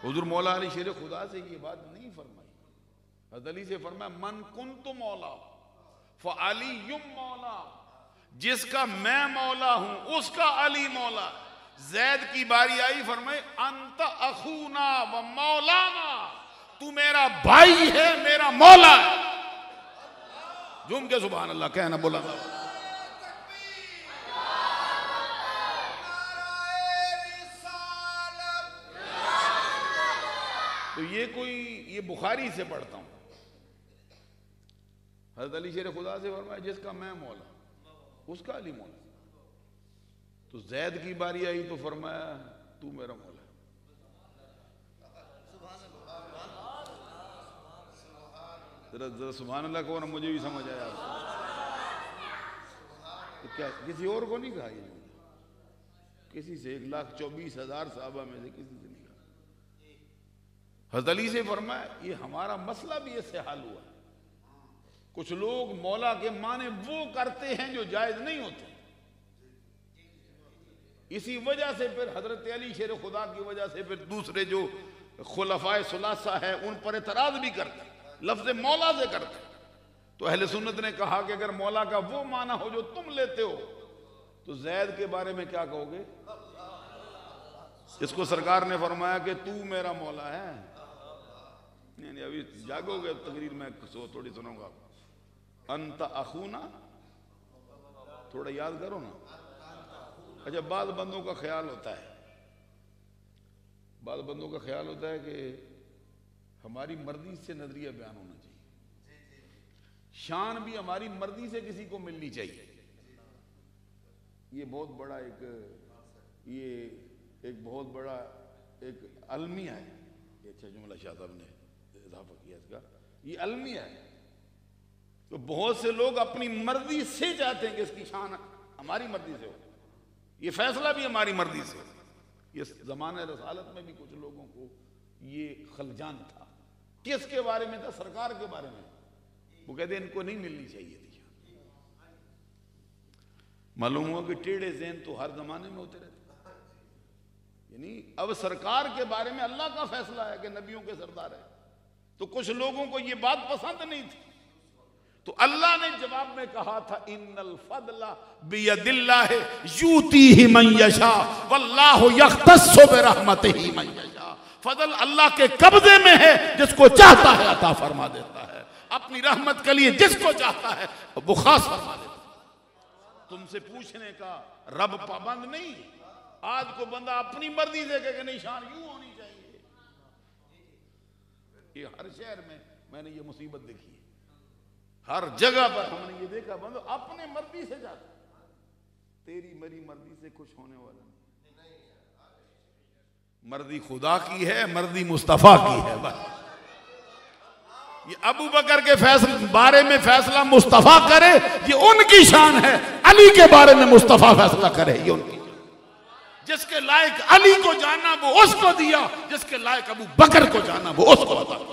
حضور مولا علی شیر خدا سے یہ بات نہیں فرمائی۔ حضرت علی سے فرمایا من کنت مولا فعلی مولا، جس کا میں مولا ہوں اس کا علی مولا۔ زید کی باری آئی، فرمائے انت اخونا و مولانا، تو میرا بھائی ہے، میرا مولا ہے۔ جم کے سبحان اللہ کہنا بولا۔ تو یہ بخاری سے پڑھتا ہوں۔ حضرت علی شیر خدا سے فرمایا جس کا میں مولا اس کا علی مولا۔ تو زید کی باری آئی تو فرمایا تو میرا مولا۔ ذرا سبحان اللہ کو نا، مجھے بھی سمجھ آیا۔ تو کیا کسی اور کو نہیں کہا یہ جملہ؟ کسی سے 1,24,000 صحابہ میں سے کسی سے نہیں کہا۔ حضرت علی سے فرمایا یہ ہمارا مسئلہ بھی اس سے حل ہوا ہے۔ کچھ لوگ مولا کے معنی وہ کرتے ہیں جو جائز نہیں ہوتے، اسی وجہ سے پھر حضرت علی شیر خدا کی وجہ سے پھر دوسرے جو خلفائے ثلاثہ ہیں ان پر اعتراض بھی کرتے ہیں، لفظ مولا سے کرتے ہیں۔ تو اہل سنت نے کہا کہ اگر مولا کا وہ معنی ہو جو تم لیتے ہو تو زید کے بارے میں کیا کہو گے؟ اس کو سرکار نے فرمایا کہ تو میرا مولا ہے۔ یعنی ابھی جاگو گے تقریر میں تھوڑی سنوں گا۔ انت اخونا، تھوڑا یاد کرو نا۔ اچھا، بعض بندوں کا خیال ہوتا ہے کہ ہماری مرضی سے نظریہ بیان ہونا چاہیے، شان بھی ہماری مرضی سے کسی کو ملنی چاہیے۔ یہ بہت بڑا بہت بڑا ایک المیہ ہے۔ یہ اچھا جملہ شاہ صاحب نے اضافہ کیا اس کا، یہ المیہ ہے۔ تو بہت سے لوگ اپنی مرضی سے چاہتے ہیں کہ اس کی شان ہماری مرضی سے ہو، یہ فیصلہ بھی ہماری مرضی سے ہو۔ یہ زمانہ رسالت میں بھی کچھ لوگوں کو یہ خلجان تھا۔ کس کے بارے میں تھا؟ سرکار کے بارے میں۔ وہ کہتے ہیں ان کو نہیں ملنی چاہیے تھی شان۔ معلوم ہوا کہ ٹیڑھے ذہن تو ہر زمانے میں ہوتے رہتے۔ یعنی اب سرکار کے بارے میں اللہ کا فیصلہ ہے کہ نبیوں کے سردار ہے، تو کچھ لوگوں کو یہ بات پسند نہیں تھی، تو اللہ نے جواب میں کہا تھا ان الفضل بید اللہ یؤتیہ من یشاء واللہ یختص برحمتہ من یشاء۔ فضل اللہ کے قبضے میں ہے، جس کو چاہتا ہے عطا فرما دیتا ہے، اپنی رحمت کے لیے جس کو چاہتا ہے وہ خاص فرما دیتا ہے۔ تم سے پوچھنے کا رب پابند نہیں۔ آج کو بندہ اپنی مرضی سے کہ نہیں شان یوں ہونی چاہیے۔ یہ ہر شہر میں نے یہ مصیبت دیکھی ہے، ہر جگہ پر ہم نے یہ دیکھا، بندہ اپنے مرضی سے جاتا، تیری میری مرضی سے کچھ ہونے والا نہیں۔ مرضی خدا کی ہے، مرضی مصطفیٰ کی ہے۔ بس یہ ابو بکر کے بارے میں فیصلہ مصطفیٰ کرے یہ ان کی شان ہے، علی کے بارے میں مصطفیٰ فیصلہ کرے یہ ان کی شان۔ جس کے لائق علی کو جانا وہ اس کو دیا، جس کے لائق ابو بکر کو جانا وہ اس کو عطا کیا۔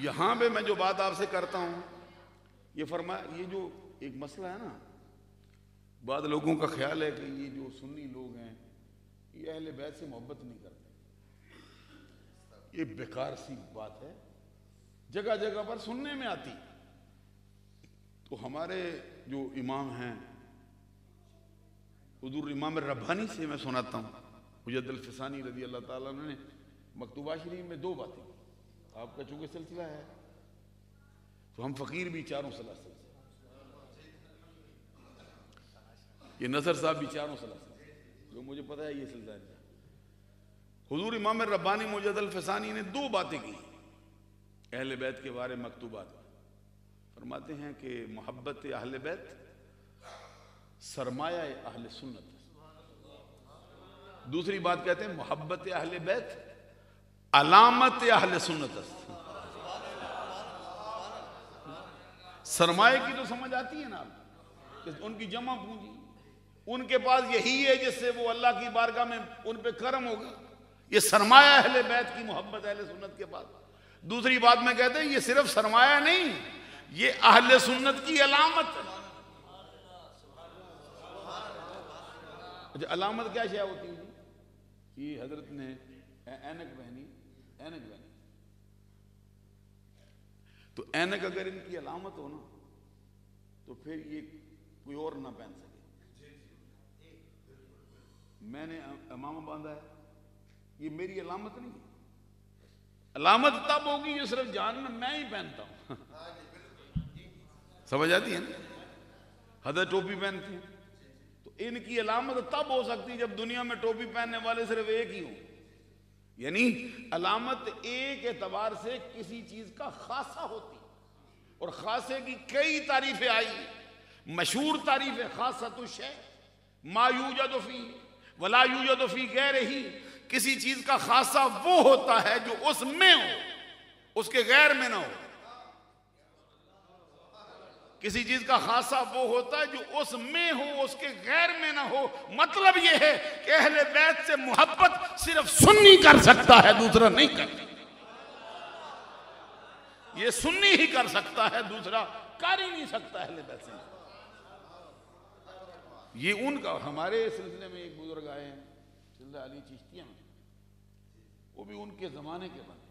یہاں پہ میں جو بات آپ سے کرتا ہوں، یہ فرمایا یہ جو ایک مسئلہ ہے نا، بعض لوگوں کا خیال ہے کہ یہ جو سنی لوگ ہیں یہ اہل بیت سے محبت نہیں کرتے۔ یہ بیکار سی بات ہے، جگہ جگہ پر سننے میں آتی۔ تو ہمارے جو امام ہیں حضور امام ربانی سے میں سناتا ہوں، مجد الفسانی رضی اللہ تعالیٰ عنہ نے مکتوبہ شریف میں 2 باتیں، آپ کا چونکہ سلسلہ ہے تو ہم فقیر بھی چاروں سلاسل سے، یہ نظر صاحب بھی چاروں سلاسل سے، جو مجھے پتا ہے یہ سلسلہ ہے۔ حضور امام ربانی مجد الفسانی نے دو باتیں کی اہل بیت کے بارے مکتوبات میں. فرماتے ہیں کہ محبت اہل بیت سرمایہ اہل سنت. دوسری بات کہتے ہیں محبت اہل بیت علامت اہل سنت. سرمایہ کی تو سمجھ آتی ہے نا آپ, کہ ان کی جمع پونجی ان کے پاس یہی ہے جس سے وہ اللہ کی بارگاہ میں ان پہ کرم ہوگا. یہ سرمایہ اہل بیت کی محبت اہل سنت کے پاس. دوسری بات میں کہتے ہیں یہ صرف سرمایہ نہیں, یہ اہل سنت کی علامت ہے. علامت کیا شے ہوتی ہے؟ یہ حضرت نے اینک پہنی, تو اینک اگر ان کی علامت ہو نا تو پھر یہ کوئی اور نہ پہن سکے. میں نے امامہ باندھا ہے, یہ میری علامت نہیں. علامت تب ہوگی جو صرف جان میں ہی پہنتا ہوں. سمجھ آتی ہے نا؟ حضرت ٹوپی پہنتے ہیں تو ان کی علامت تب ہو سکتی جب دنیا میں ٹوپی پہننے والے صرف ایک ہی ہوں. یعنی علامت ایک اعتبار سے کسی چیز کا خاصہ ہوتی, اور خاصے کی کئی تعریفیں آئی. مشہور تعریف ہے خاصۃ الشیء ما یوجد فی ولا یوجد فی غیرہ. کسی چیز کا خاصہ وہ ہوتا ہے جو اس میں ہو, اس کے غیر میں نہ ہو. کسی چیز کا خاصہ وہ ہوتا ہے جو اس میں ہو, اس کے غیر میں نہ ہو. مطلب یہ ہے کہ اہل بیت سے محبت صرف سنی کر سکتا ہے, دوسرا نہیں کر سکتا. یہ سنی ہی کر سکتا ہے, دوسرا کر ہی نہیں سکتا اہل بیت سے. یہ ان کا, ہمارے سلسلے میں ایک بزرگ آئے ہیں سلسلہ علی چشتیہ میں, وہ بھی ان کے زمانے کے بنے,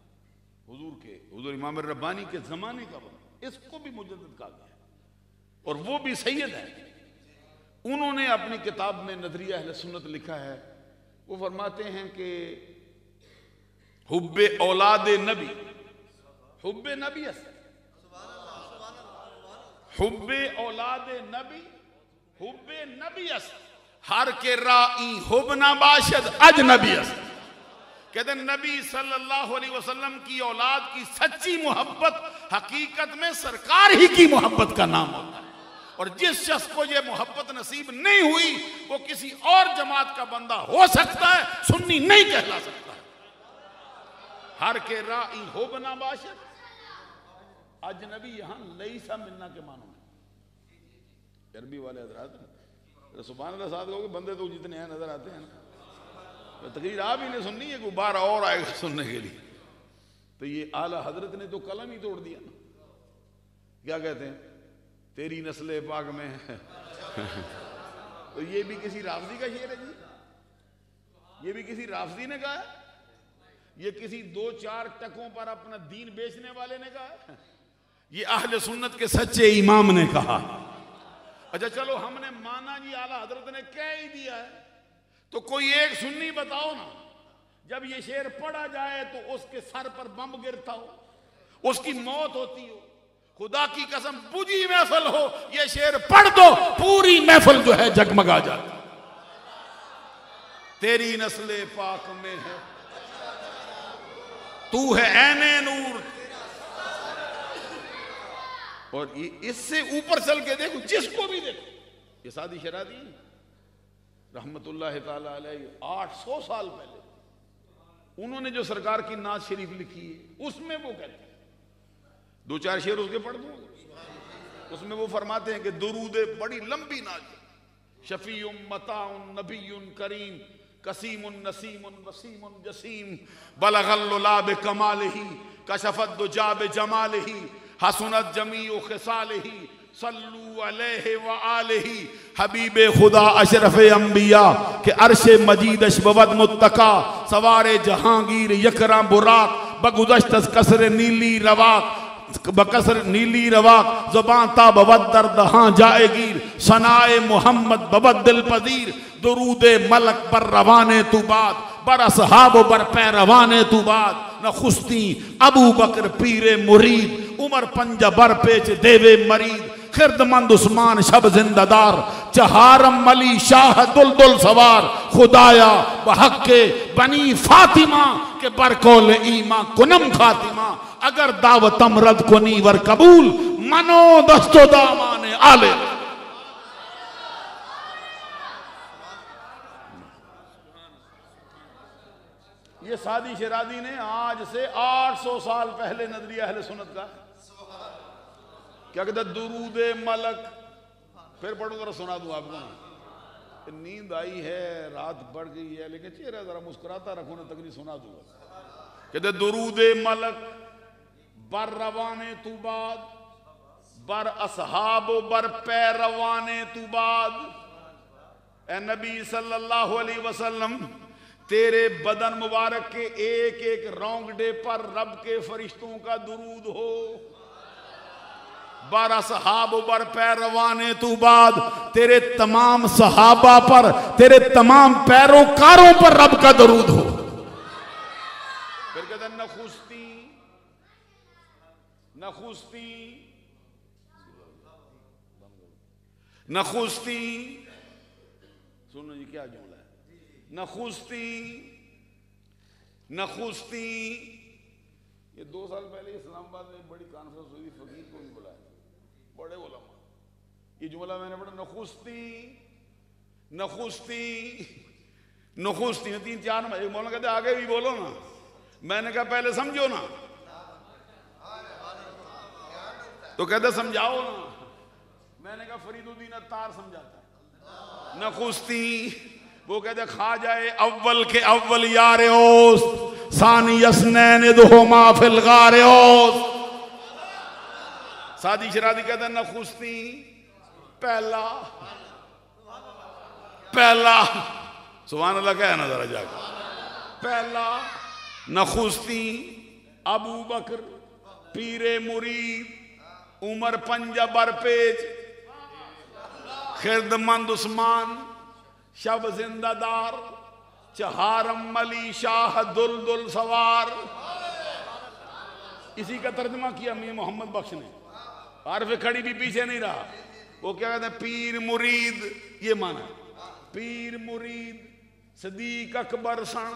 حضور امام ربانی کے زمانے کا بنے. اس کو بھی مجدد کہا گیا اور وہ بھی سید ہیں. انہوں نے اپنی کتاب میں نظریہ اہل سنت لکھا ہے. وہ فرماتے ہیں کہ حب اولاد نبی, حب نبی اصل, حب اولاد نبی, حب نبی اصل, ہر کے رائی حب نہ باشد اجنبی اصل. کہتے ہیں نبی صلی اللہ علیہ وسلم کی اولاد کی سچی محبت حقیقت میں سرکار ہی کی محبت کا نام ہوتا ہے. اور جس شخص کو یہ محبت نصیب نہیں ہوئی وہ کسی اور جماعت کا بندہ ہو سکتا ہے, سنی نہیں کہلا سکتا ہے. ہر کے رائی حب نہ باشد اجنبی, یہاں لیسا منا کے معنوں میں. عربی والے حضرات سبحان اللہ ساتھ کہو کہ بندے تو جتنے ہیں نظر آتے ہیں نا, تقریر آپ ہی نے سننی ہے, کوئی بار اور آئے گا سننے کے لیے. تو یہ اعلیٰ حضرت نے تو قلم ہی توڑ دیا نا. کیا کہتے ہیں تیری نسل پاک میں تو یہ بھی کسی رافضی کا شعر ہے جی, یہ بھی کسی رافضی نے کہا ہے, یہ کسی دو چار ٹکوں پر اپنا دین بیچنے والے نے کہا ہے, یہ اہل سنت کے سچے امام نے کہا. اچھا چلو ہم نے مانا جی اعلیٰ حضرت نے کہہ ہی دیا ہے, تو کوئی ایک سنی بتاؤ نا جب یہ شعر پڑھا جائے تو اس کے سر پر بم گرتا ہو, اس کی موت ہوتی ہو, خدا کی قسم بجھی محفل ہو, یہ شعر پڑھ دو پوری محفل جو ہے جگمگا جاتی. تیری نسل پاک میں ہے تو ہے عین نور. اور اس سے اوپر چل کے دیکھو, جس کو بھی دیکھو, یہ سادی شرادی رحمت اللہ تعالی علیہ 800 سال پہلے انہوں نے جو سرکار کی نعت شریف لکھی ہے اس میں وہ کہتے ہیں, دو چار شعر اس کے پڑھ دوں, اس میں وہ فرماتے ہیں کہ درود بڑی لمبی نعت, شفیع مطاع نبی کریم قسیم نسیم وسیم جسیم بلغ الللا بکمالہ کشفت دجا بجمالہ حسنت جمیع خصالہ صلو علیہ وآلہ. حبیب خدا اشرف انبیاء کہ عرش مجید اشبود متقا سوار جہانگیر یکراں براق بگذشت از کسر نیلی رواق بکسر نیلی رواق زبان تا بود در دہاں جائے گیر ثنائے محمد بود دل پذیر درود ملک بر روان تو بعد بر اصحاب و بر پیروان تو بعد نخستی ابو بکر پیر مرید عمر پنجہ بر پیچ دیوے مرید خردمند عثمان شب زندہ دار چہارم ملی شاہ دلدل سوار خدایا بحق بنی فاطمہ کے برکول ایماں کنم خاتمہ اگر دعوتم رد کنی ور قبول منو دست و دامان آلے. یہ سادی شیرازی نے آج سے 800 سال پہلے نظریہ اہل سنت کا کیا کہتا ہے درود ملک. پھر پڑھوں ذرا سنا دوں آپ کو. نیند آئی ہے رات بڑھ گئی ہے لیکن چہرہ ذرا مسکراتا رکھو نا تک نہیں سنا دوں گا. کہتے ہیں درود ملک بر روان تو بعد بر اصحاب و بر پیروان تو بعد. اے نبی صلی اللہ علیہ وسلم تیرے بدن مبارک کے ایک ایک رونگڑے پر رب کے فرشتوں کا درود ہو. بر اصحاب و بر پیروان تو بعد تیرے تمام صحابہ پر تیرے تمام پیروکاروں پر رب کا درود ہو. پھر کہتے ہیں نخستی سنو جی کیا جملہ ہے. نخستی یہ 2 سال پہلے اسلام آباد میں بڑی کانفرنس ہوئی فقیر کو بھی بلایا بڑے علماء. یہ جملہ میں نے پڑھا نخستی 3-4 مولانا کہتے آگے بھی بولو نا. میں نے کہا پہلے سمجھو نا تو کہتے سمجھاؤ نا. میں نے کہا فرید الدین عطار سمجھاتا ہے. نخستی وہ کہتے خواجہ اول کے اول یار اوست ثانی اسنین ادھوما فی الغار اوست. سادی شرازی کہتے ہیں نخستی پہلا سبحان اللہ کہہ نا ذرا جا کر. پہلا نخستی ابو بکر پیر مرید عمر پنجہ بر پیج خرد مند عثمان شب زندہ دار چہارم ملی شاہ دلدل سوار. اسی کا ترجمہ کیا میاں محمد بخش نے. عارف کھڑی بھی پیچھے نہیں رہا. وہ کیا کہتے ہیں پیر مرید. یہ مانا پیر مرید صدیق اکبر سن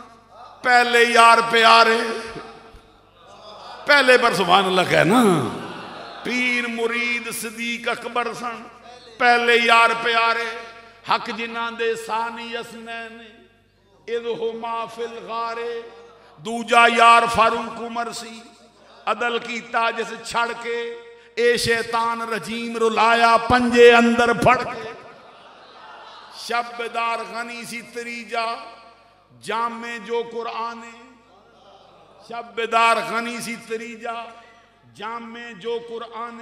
پہلے یار پیارے. پہلے پر سبحان اللہ کہنا. پیر مرید صدیق اکبر سن پہلے یار پیارے. حق جنہاں دے ثانی اسنین اذہما فی الغار. دوجا یار فاروق عمر سی عدل کی تاج سے چھڑ کے اے شیطان رجیم رلایا پنجے اندر پھڑ کے. شب بیدار غنی سی تریجا جام میں جو قرآن. شب بیدار غنی سی تریجا جام میں جو قرآن.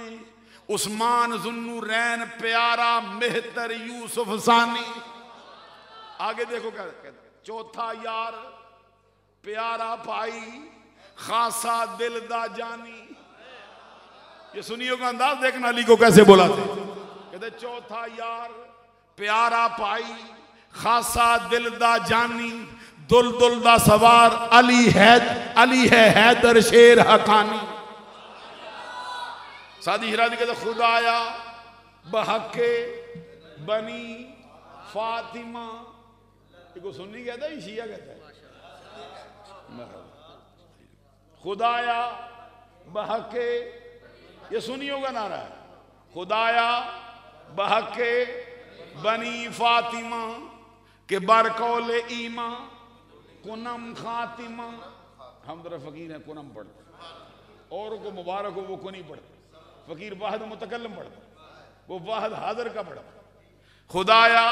عثمان ذوالنورین پیارا مہتر یوسف ثانی. آگے دیکھو کیا کہتے ہیں. چوتھا یار پیارا پائی خاصا دل دا جانی. یہ سنیوں کا انداز دیکھنا علی کو کیسے بولا تھے. کہتے ہیں چوتھا یار پیارا پائی خاصا دل دا جانی دل دا سوار علی ہے حیدر شیر حقانی. سادی شرازی کہتے خدایا بحق بنی فاطمہ. یہ کو سنی کہتا ہے یہ شیعہ کہتا ہے. خدایا بحق یہ سنیوں کا نعرہ ہے. خدایا بحق بنی فاطمہ کہ برقول ایماں کنم خاتمہ. ہم ذرا فقیر ہیں کنم پڑھتے اوروں کو مبارک ہو وہ کو نہیں پڑھتے. فقیر واحد متکلم پڑھتا وہ واحد حاضر کا پڑھتا. خدایا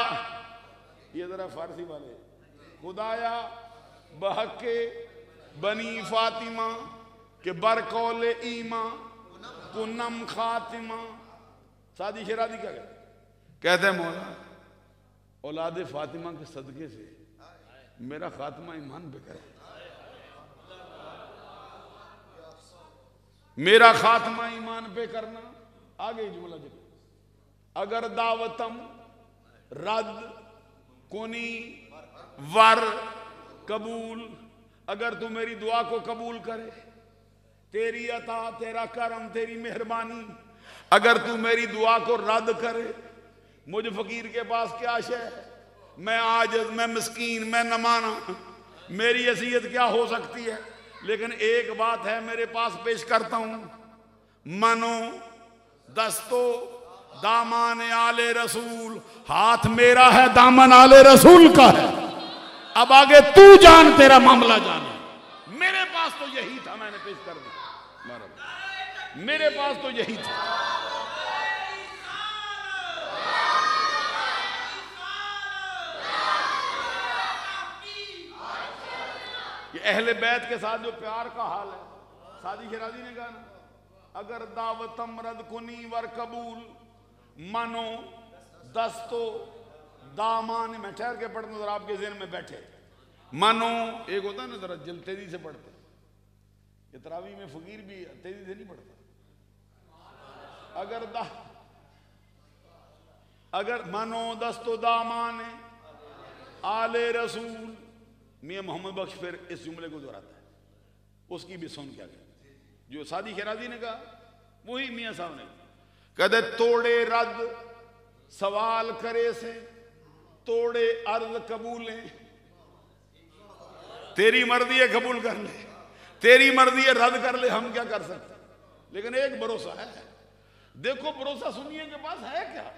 یہ ذرا فارسی والے. خدایا بحق بنی فاطمہ کہ برقول ایماں کنم خاتمہ. سادی شرازی کیا کہتے ہیں مولا اولاد فاطمہ کے صدقے سے میرا خاتمہ ایمان پہ کرے. میرا خاتمہ ایمان پہ کرنا. آگے جملہ دیکھو. اگر دعوتم رد کنی ور قبول. اگر تو میری دعا کو قبول کرے تیری عطا تیرا کرم تیری مہربانی. اگر تو میری دعا کو رد کرے مجھ فقیر کے پاس کیا شے ہے؟ میں عاجز، میں مسکین، میں نہ مانا، میری حیثیت کیا ہو سکتی ہے؟ لیکن ایک بات ہے میرے پاس پیش کرتا ہوں، منو دستو دامان آل رسول، ہاتھ میرا ہے دامن آل رسول کا ہے، اب آگے تو جان، تیرا معاملہ جانے۔ میرے پاس تو یہی تھا، میں نے پیش کر دیا، میرے پاس تو یہی تھا۔ یہ اہل بیت کے ساتھ جو پیار کا حال ہے، سادی شیرازی نے کہا نا، اگر دعوتم رد کنی ور قبول، منو دستو دامان، میں ٹھہر کے پڑھتا ہوں ذرا آپ کے ذہن میں بیٹھے، منو ایک ہوتا ہے نا ذرا جل تیزی سے پڑھتے، یہ تراویح میں فقیر بھی تیزی سے نہیں پڑھتا، اگر منو دستو دامان آل رسول، میاں محمد بخش پھر اس جملے کو دہراتا ہے، اس کی بھی سن کیا گیا جو سادی شیرازی نے کہا وہی میاں صاحب نے کہتے توڑے رد سوال کرے سے توڑے عرض قبولیں، تیری مرضی ہے قبول کر لے، تیری مرضی ہے رد کر لے، ہم کیا کر سکتے؟ لیکن ایک بھروسہ ہے، دیکھو بھروسہ سنیے کے پاس ہے کیا؟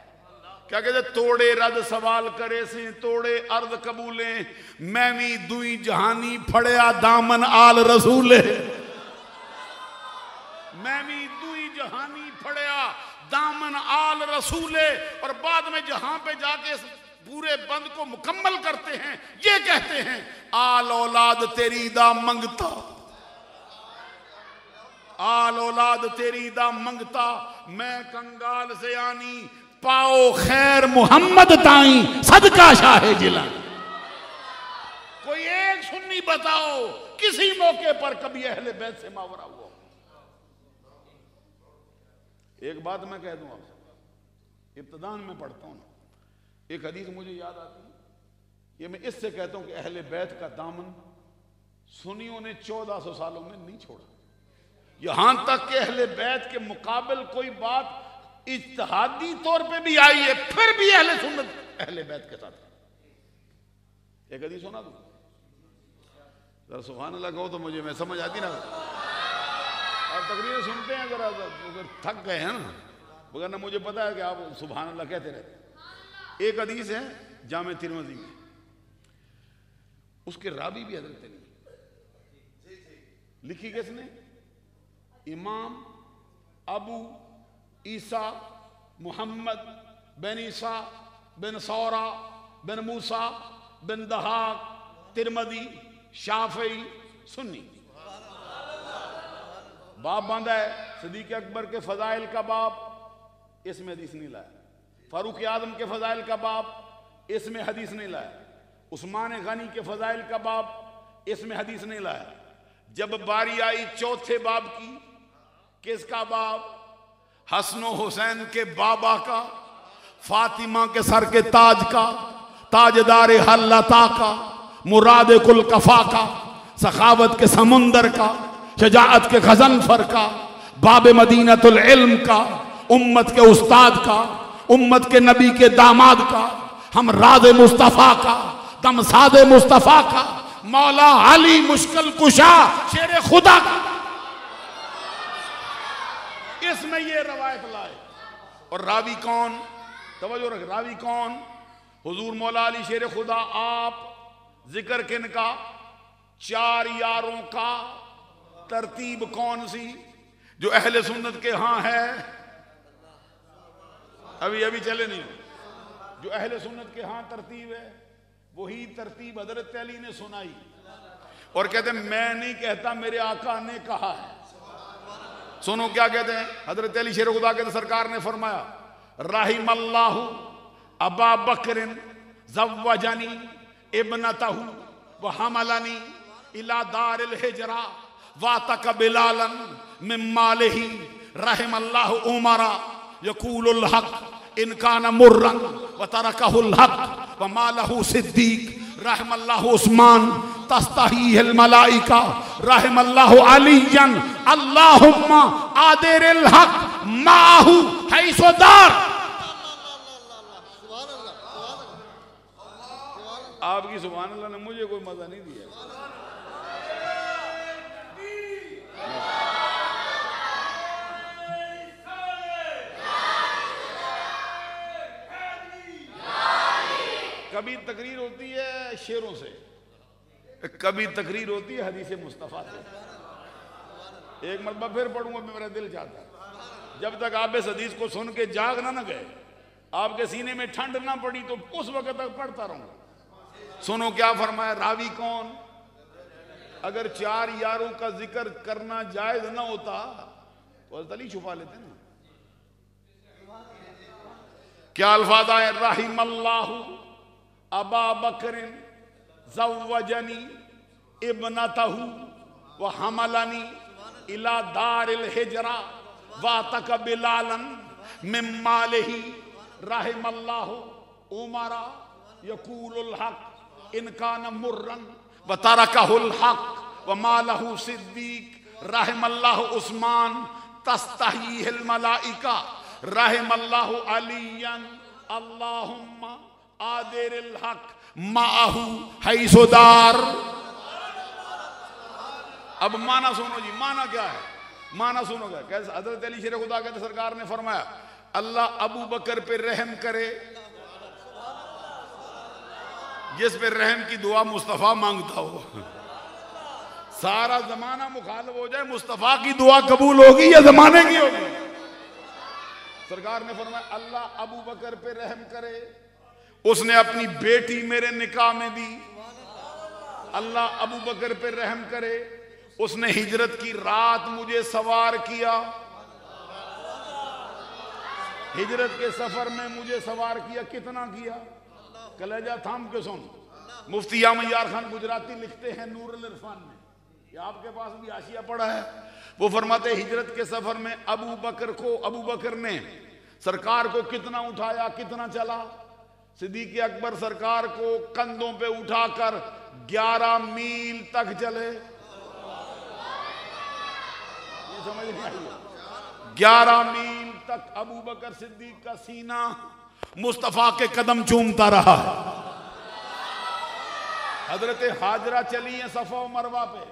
کیا کہتے توڑے رد سوال کرے سے توڑے عرض قبولیں، میں بھی دوئی جہانی پھڑیا دامن آل رسولے، میں بھی دوئی جہانی پھڑیا دامن آل رسولے، اور بعد میں جہاں پہ جا کے پورے بند کو مکمل کرتے ہیں، یہ کہتے ہیں آل اولاد تیری دا منگتا، آل اولاد تیری دا منگتا، میں کنگال سے آنی پاؤ خیر محمد تائیں صدقہ شاہ جلان۔ کوئی ایک سنی بتاؤ کسی موقع پر کبھی اہل بیت سے ماورا ہوا؟ ایک بات میں کہہ دوں آپ سے، ابتدان میں پڑھتا ہوں، ایک حدیث مجھے یاد آتی ہے، یہ میں اس سے کہتا ہوں کہ اہل بیت کا دامن سنیوں نے 1400 سالوں میں نہیں چھوڑا، یہاں تک کہ اہل بیت کے مقابل کوئی بات اجتہادی طور پہ بھی آئی ہے، پھر بھی اہل سنت اہل بیت کے ساتھ۔ ایک حدیث سنا دوں ذرا سبحان اللہ کہو تو مجھے میں سمجھ آتی نا، آپ تقریریں سنتے ہیں ذرا تھک گئے ہیں نا، مگر نہ مجھے پتا ہے کہ آپ سبحان اللہ کہتے رہتے ہیں۔ ایک حدیث ہے جامع ترمذی میں، اس کے راوی بھی حضرت علی، لکھی کس نے؟ امام ابو عیسیٰ محمد بن عیسیٰ بن سورا بن موسیٰ بن دہاق ترمذی شافعی سنی، باب باندھا ہے صدیق اکبر کے فضائل کا باب، اس میں حدیث نہیں لایا، فاروق اعظم کے فضائل کا باب، اس میں حدیث نہیں لایا، عثمان غنی کے فضائل کا باب، اس میں حدیث نہیں لایا۔ جب باری آئی چوتھے باب کی، کس کا باب؟ حسن و حسین کے بابا کا، فاطمہ کے سر کے تاج کا، تاجدار حلتا کا، مراد کل کفا کا، سخاوت کے سمندر کا، شجاعت کے غضنفر کا، باب مدینۃ العلم کا، امت کے استاد کا، امت کے نبی کے داماد کا، ہم راز مصطفیٰ کا، دم ساد مصطفیٰ کا، مولا علی مشکل کشا شیر خدا کا، اس میں یہ روایت لائے۔ اور راوی کون؟ توجہ رکھ، راوی کون؟ حضور مولا علی شیر خدا، آپ ذکر کن کا؟ 4 یاروں کا، ترتیب کون سی جو اہل سنت کے ہاں ہے؟ ابھی چلے نہیں، جو اہل سنت کے ہاں ترتیب ہے وہی ترتیب حضرت علی نے سنائی، اور کہتے ہیں میں نہیں کہتا، میرے آقا نے کہا ہے۔ سنو کیا کہتے ہیں حضرت علی شیر خدا کہتے ہیں، سرکار نے فرمایا رحم اللہ ابا بکر زوجنی ابنتہ وحملنی الى دار الحجرہ واتق بلالا من مالہ، رحم اللہ عمرہ یقول الحق ان کان مرا وترکہ الحق ومالہ صدیق، رحم اللہ عثمان تستحیہ الملائکہ، رحم اللہ علیاً اللہم آدر الحق معاہو حیث دار۔ آپ کی سبحان اللہ نے مجھے کوئی مزہ نہیں دیا. کبھی تقریر ہوتی ہے شعروں سے, کبھی تقریر ہوتی ہے حدیث مصطفیٰ سے. ایک مرتبہ پھر پڑھوں گا, میرا دل چاہتا ہے جب تک آپ اس حدیث کو سن کے جاگ نہ گئے, آپ کے سینے میں ٹھنڈ نہ پڑی, تو اس وقت تک پڑھتا رہوں گا. سنو کیا فرمایا, راوی کون؟ اگر 4 یاروں کا ذکر کرنا جائز نہ ہوتا تو حضرت علی چھپا لیتے نا. کیا الفاظ آئے, رحم اللہ ابا بکر زوجنی ابنتہ وحملنی الى دار الحجرہ واتک بلالا من مالہ, رحم اللہ عمرہ یقول الحق ان کان مرن وترکہ الحق ومالہ صدیق, رحم اللہ عثمان تستحیہ الملائکہ, رحم اللہ علی اللہم آدر الحق معہو حیث دار. اب معنی سنو جی, معنی کیا ہے؟ معنی سنو گا کیسے. حضرت علی شیر خدا کہتے سرکار نے فرمایا اللہ ابو بکر پہ رحم کرے جس پہ رحم کی دعا مصطفیٰ مانگتا ہو. سارا زمانہ مخالف ہو جائے, مصطفیٰ کی دعا قبول ہوگی یا زمانے کی ہوگی؟ سرکار نے فرمایا اللہ ابو بکر پہ رحم کرے, اس نے اپنی بیٹی میرے نکاح میں دی. اللہ ابو بکر پہ رحم کرے, اس نے ہجرت کی رات مجھے سوار کیا, ہجرت کے سفر میں مجھے سوار کیا. کتنا کیا؟ کلیجہ تھام کے سن. مفتی یامن یار خان گجراتی لکھتے ہیں نور العرفان میں, یہ آپ کے پاس بھی حاشیہ پڑا ہے, وہ فرماتے ہجرت کے سفر میں ابو بکر نے سرکار کو کتنا اٹھایا, کتنا چلا. صدیق اکبر سرکار کو کندھوں پہ اٹھا کر 11 میل تک چلے. یہ سمجھ نہیں آئی, 11 میل تک ابو بکر صدیق کا سینہ مصطفیٰ کے قدم چومتا رہا. حضرت حاجرہ چلی ہیں صفا و مروہ پہ,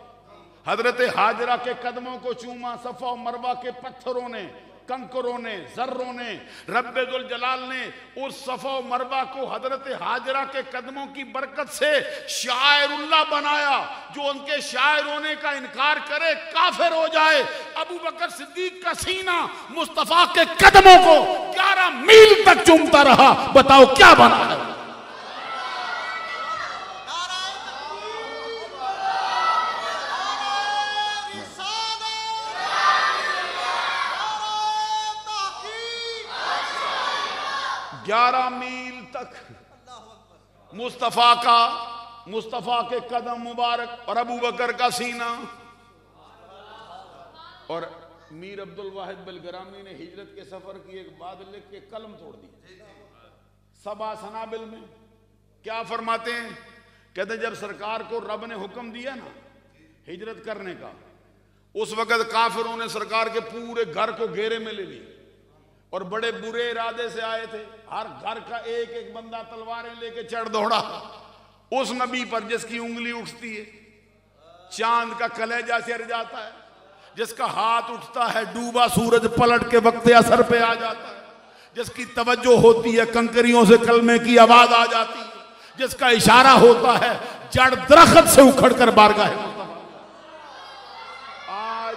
حضرت حاجرہ کے قدموں کو چوما. صفا و مروہ کے پتھروں نے, کنکروں نے, ذروں نے, رب ذوالجلال نے اس صفا و مروہ کو حضرت حاجرہ کے قدموں کی برکت سے شاعر اللہ بنایا. جو ان کے شاعر ہونے کا انکار کرے کافر ہو جائے. ابو بکر صدیق کا سینہ مصطفیٰ کے قدموں کو 11 میل تک چومتا رہا. بتاؤ کیا بنا ہے؟ گیارہ میل تک مصطفیٰ کے قدم مبارک اور ابو بکر کا سینہ. اور میر عبد الواحد بلگرامی نے ہجرت کے سفر کی ایک بات لکھ کے قلم توڑ دی. سبا سنابل میں کیا فرماتے ہیں؟ کہتے ہیں جب سرکار کو رب نے حکم دیا نا ہجرت کرنے کا, اس وقت کافروں نے سرکار کے پورے گھر کو گھیرے میں لے لی اور بڑے برے ارادے سے آئے تھے. ہر گھر کا ایک ایک بندہ تلواریں لے کے چڑھ دوڑا اس نبی پر جس کی انگلی اٹھتی ہے چاند کا کلیجہ چر جاتا ہے, جس کا ہاتھ اٹھتا ہے ڈوبا سورج پلٹ کے وقت اثر پہ آ جاتا ہے, جس کی توجہ ہوتی ہے کنکریوں سے کلمے کی آواز آ جاتی ہے, جس کا اشارہ ہوتا ہے جڑ درخت سے اکھڑ کر بارگاہ مصطفیٰ. آج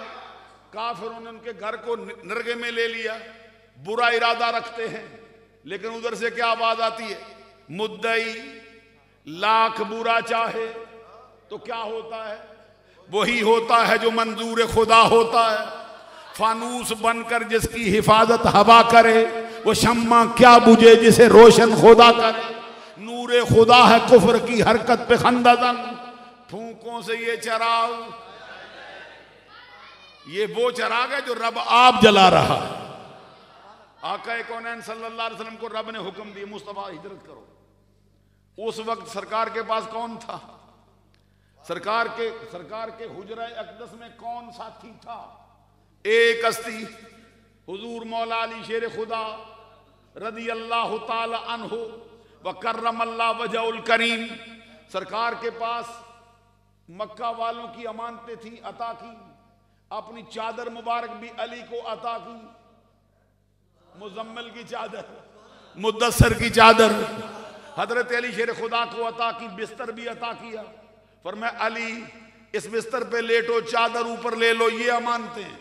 کافروں نے ان کے گھر کو نرگے میں لے لیا, برا ارادہ رکھتے ہیں, لیکن ادھر سے کیا آواز آتی ہے؟ مدعی لاکھ برا چاہے تو کیا ہوتا ہے؟ وہی ہوتا ہے جو منظور خدا ہوتا ہے. فانوس بن کر جس کی حفاظت ہوا کرے وہ شمع کیا بجھے جسے روشن خدا کرے. نور خدا ہے کفر کی حرکت پہ خندہ زن, پھونکوں سے یہ چراغ, یہ وہ چراغ ہے جو رب آپ جلا رہا ہے. آقا کونین صلی اللہ علیہ وسلم کو رب نے حکم دی مصطفیٰ ہجرت کرو. اس وقت سرکار کے پاس کون تھا؟ سرکار کے حجرہ اقدس میں کون ساتھی تھا؟ ایک ہستی حضور مولا علی شیر خدا رضی اللہ تعالی عنہ وکرم اللہ وجہ الکریم سرکار کے پاس مکہ والوں کی امانتیں تھیں، عطا کی، اپنی چادر مبارک بھی علی کو عطا کی، مزمل کی چادر، مدثر کی چادر حضرت علی شیر خدا کو عطا کی، بستر بھی عطا کیا، فرمایا علی اس بستر پہ لیٹو، چادر اوپر لے لو، یہ امانتیں ہیں،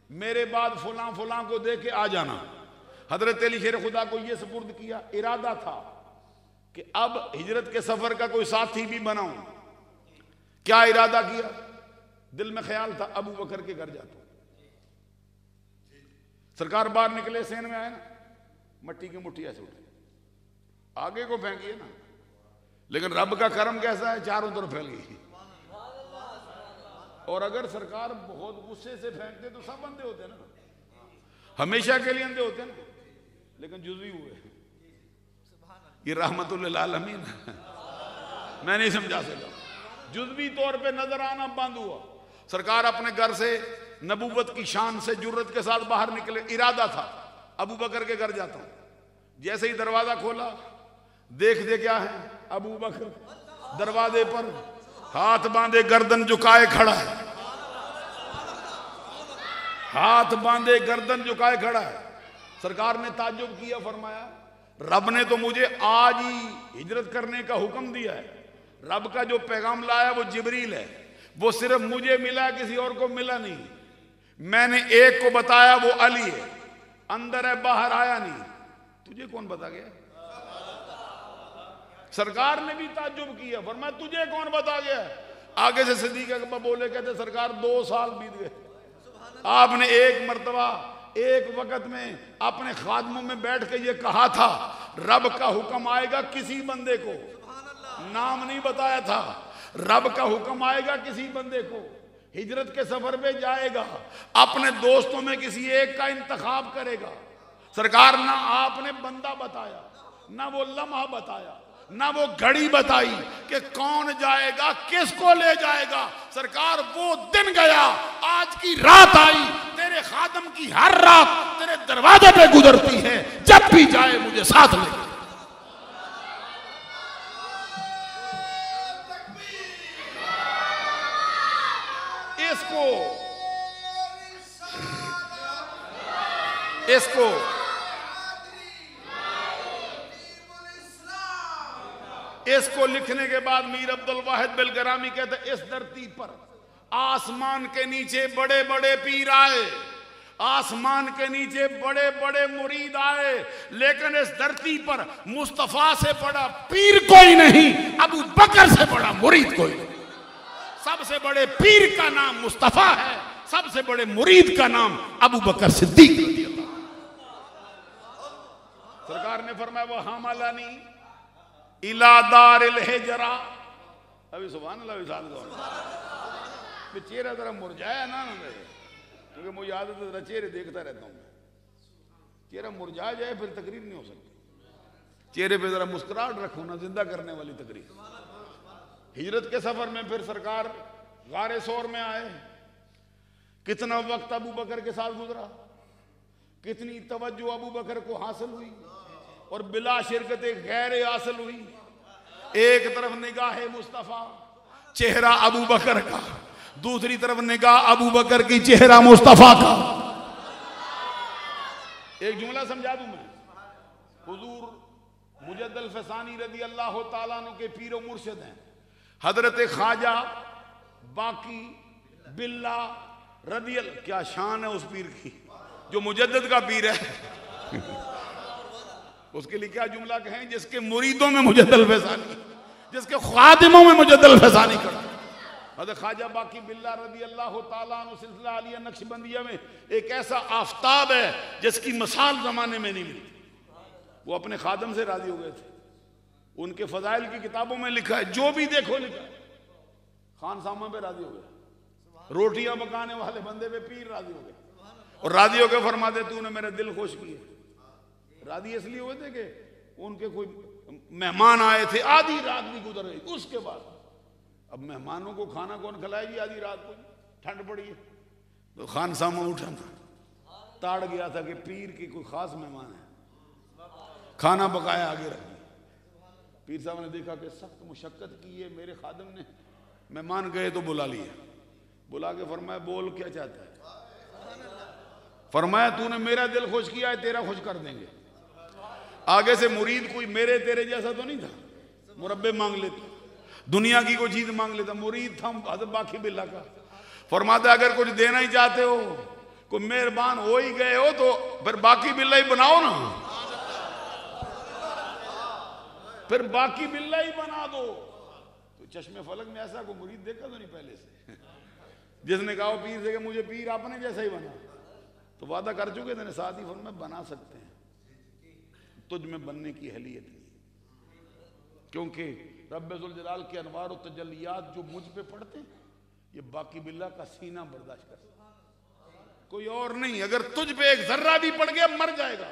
میرے بعد فلاں فلاں کو دے کے آ جانا۔ حضرت علی شیر خدا کو یہ سپرد کیا۔ ارادہ تھا کہ اب ہجرت کے سفر کا کوئی ساتھی بھی بناؤں۔ کیا ارادہ کیا؟ دل میں خیال تھا ابو بکر کے گھر جاتا ہوں۔ سرکار باہر نکلے، سین میں آئے نا، مٹی کی مٹھی ایسے اٹھے، آگے کو پھینکیے نا، لیکن رب کا کرم کیسا ہے، چاروں طرف پھیل گئی۔ اور اگر سرکار بہت غصے سے پھینکتے تو سب اندھے ہوتے نا، ہمیشہ کے لیے اندھے ہوتے نا، لیکن جزوی ہوئے۔ یہ رحمت للعالمین میں نہیں سمجھا سکتا، جزوی طور پہ نظر آنا بند ہوا۔ سرکار اپنے گھر سے نبوت کی شان سے جرت کے ساتھ باہر نکلے۔ ارادہ تھا ابو بکر کے گھر جاتا ہوں۔ جیسے ہی دروازہ کھولا، دیکھ دے کیا ہے، ابو بکر دروازے پر ہاتھ باندھے گردن جھکائے کھڑا ہے، ہاتھ باندھے گردن جھکائے کھڑا ہے۔ سرکار نے تعجب کیا، فرمایا رب نے تو مجھے آج ہی ہجرت کرنے کا حکم دیا ہے، رب کا جو پیغام لایا وہ جبریل ہے، وہ صرف مجھے ملا، کسی اور کو ملا نہیں، میں نے ایک کو بتایا وہ علی ہے، اندر ہے باہر آیا نہیں، تجھے کون بتا گیا؟ سرکار نے بھی تعجب کیا، فرمایا تجھے کون بتا گیا؟ آگے سے صدیق اکبر بولے، کہتے سرکار 2 سال بیت گئے، آپ نے ایک مرتبہ ایک وقت میں اپنے خادموں میں بیٹھ کے یہ کہا تھا رب کا حکم آئے گا کسی بندے کو، نام نہیں بتایا تھا، رب کا حکم آئے گا کسی بندے کو، ہجرت کے سفر پہ جائے گا، اپنے دوستوں میں کسی ایک کا انتخاب کرے گا۔ سرکار نہ آپ نے بندہ بتایا، نہ وہ لمحہ بتایا، نہ وہ گھڑی بتائی کہ کون جائے گا، کس کو لے جائے گا۔ سرکار وہ دن گیا، آج کی رات آئی، تیرے خادم کی ہر رات تیرے دروازے پہ گزرتی ہے، جب بھی جائے مجھے ساتھ لے۔ اس کو لکھنے کے بعد میر عبد الواحد بلگرامی کہتے ہیں اس دھرتی پر آسمان کے نیچے بڑے بڑے پیر آئے، آسمان کے نیچے بڑے بڑے مرید آئے، لیکن اس دھرتی پر مصطفیٰ سے بڑا پیر کوئی نہیں، ابو بکر سے بڑا مرید کوئی نہیں۔ سب سے بڑے پیر کا نام مصطفیٰ ہے، سب سے بڑے مرید کا نام ابو بکر صدیق رضی اللہ۔ سرکار نے فرمایا وہ حاملانی الى دار الحجرہ، ابھی سبحان اللہ بھی ساتھ دو، چہرہ ذرا مرجایا نا میرے، کیونکہ مجھے عادت ہے ذرا چہرے دیکھتا رہتا ہوں، چہرہ مرجا جائے پھر تقریر نہیں ہو سکتی، چہرے پہ ذرا مسکراہٹ رکھو نا، زندہ کرنے والی تقریر۔ ہجرت کے سفر میں پھر سرکار غار ثور میں آئے، کتنا وقت ابو بکر کے ساتھ گزرا، کتنی توجہ ابو بکر کو حاصل ہوئی اور بلا شرکت غیر حاصل ہوئی۔ ایک طرف نگاہ مصطفیٰ چہرہ ابو بکر کا، دوسری طرف نگاہ ابو بکر کی چہرہ مصطفیٰ کا۔ ایک جملہ سمجھا دوں میں، حضور مجد الفسانی رضی اللہ تعالیٰ عنہ کے پیر و مرشد ہیں، حضرت خواجہ باقی باللہ رضی اللہ، کیا شان ہے اس پیر کی جو مجدد کا پیر ہے، اس کے لیے کیا جملہ کہیں، جس کے مریدوں میں مجد الفسانی، جس کے خادموں میں مجد الفسانی کھڑا۔ حضرت خواجہ باقی باللہ رضی اللہ تعالیٰ عنہ سلسلہ علیہ نقشبندیہ میں ایک ایسا آفتاب ہے جس کی مثال زمانے میں نہیں ملتی۔ وہ اپنے خادم سے راضی ہو گئے تھے، ان کے فضائل کی کتابوں میں لکھا ہے، جو بھی دیکھو لکھا ہے، خان سامہ پہ راضی ہو گئے، روٹیاں پکانے والے بندے پہ پیر راضی ہو گئے، اور راضی ہو کے فرماتے تو نے میرا دل خوش کیا۔ راضی اس لیے ہوئے تھے کہ ان کے کوئی مہمان آئے تھے، آدھی رات بھی گزر گئی، اس کے بعد اب مہمانوں کو کھانا کون کھلائے گی آدھی رات کو، ٹھنڈ پڑی ہے، تو خان سامہ اٹھا تھا، تاڑ گیا تھا کہ پیر کی کوئی خاص مہمان ہے، کھانا پکایا آگے رکھ دیا، پیر صاحب نے دیکھا کہ سخت مشقت کی ہے میرے خادم نے، مہمان گئے تو بلا لیا، بلا کے فرمایا بول کیا چاہتا ہے؟ فرمایا تو نے میرا دل خوش کیا ہے، تیرا خوش کر دیں گے۔ آگے سے مرید کوئی میرے تیرے جیسا تو نہیں تھا، مربے مانگ لیتا، دنیا کی کوئی چیز مانگ لیتا، مرید تھا حضرت باقی باللہ کا۔ فرماتا اگر کچھ دینا ہی چاہتے ہو، کوئی مہربان ہو ہی گئے ہو تو پھر باقی باللہ ہی بناؤ نا، پھر باقی باللہ ہی بنا دو۔ تو چشم فلک میں ایسا کوئی مرید دیکھا تو نہیں پہلے سے، جس نے کہا پیر سے کہ مجھے پیر اپنے جیسا ہی بنا، تو وعدہ کر چکے تھے ساتھ ہی فرمایا بنا سکتے ہیں، تجھ میں بننے کی اہلیت نہیں، کیونکہ رب ذوالجلال کے انوار و تجلیات جو مجھ پہ پڑتے ہیں یہ باقی باللہ کا سینہ برداشت کر سکتا، کوئی اور نہیں۔ اگر تجھ پہ ایک ذرہ بھی پڑ گیا مر جائے گا۔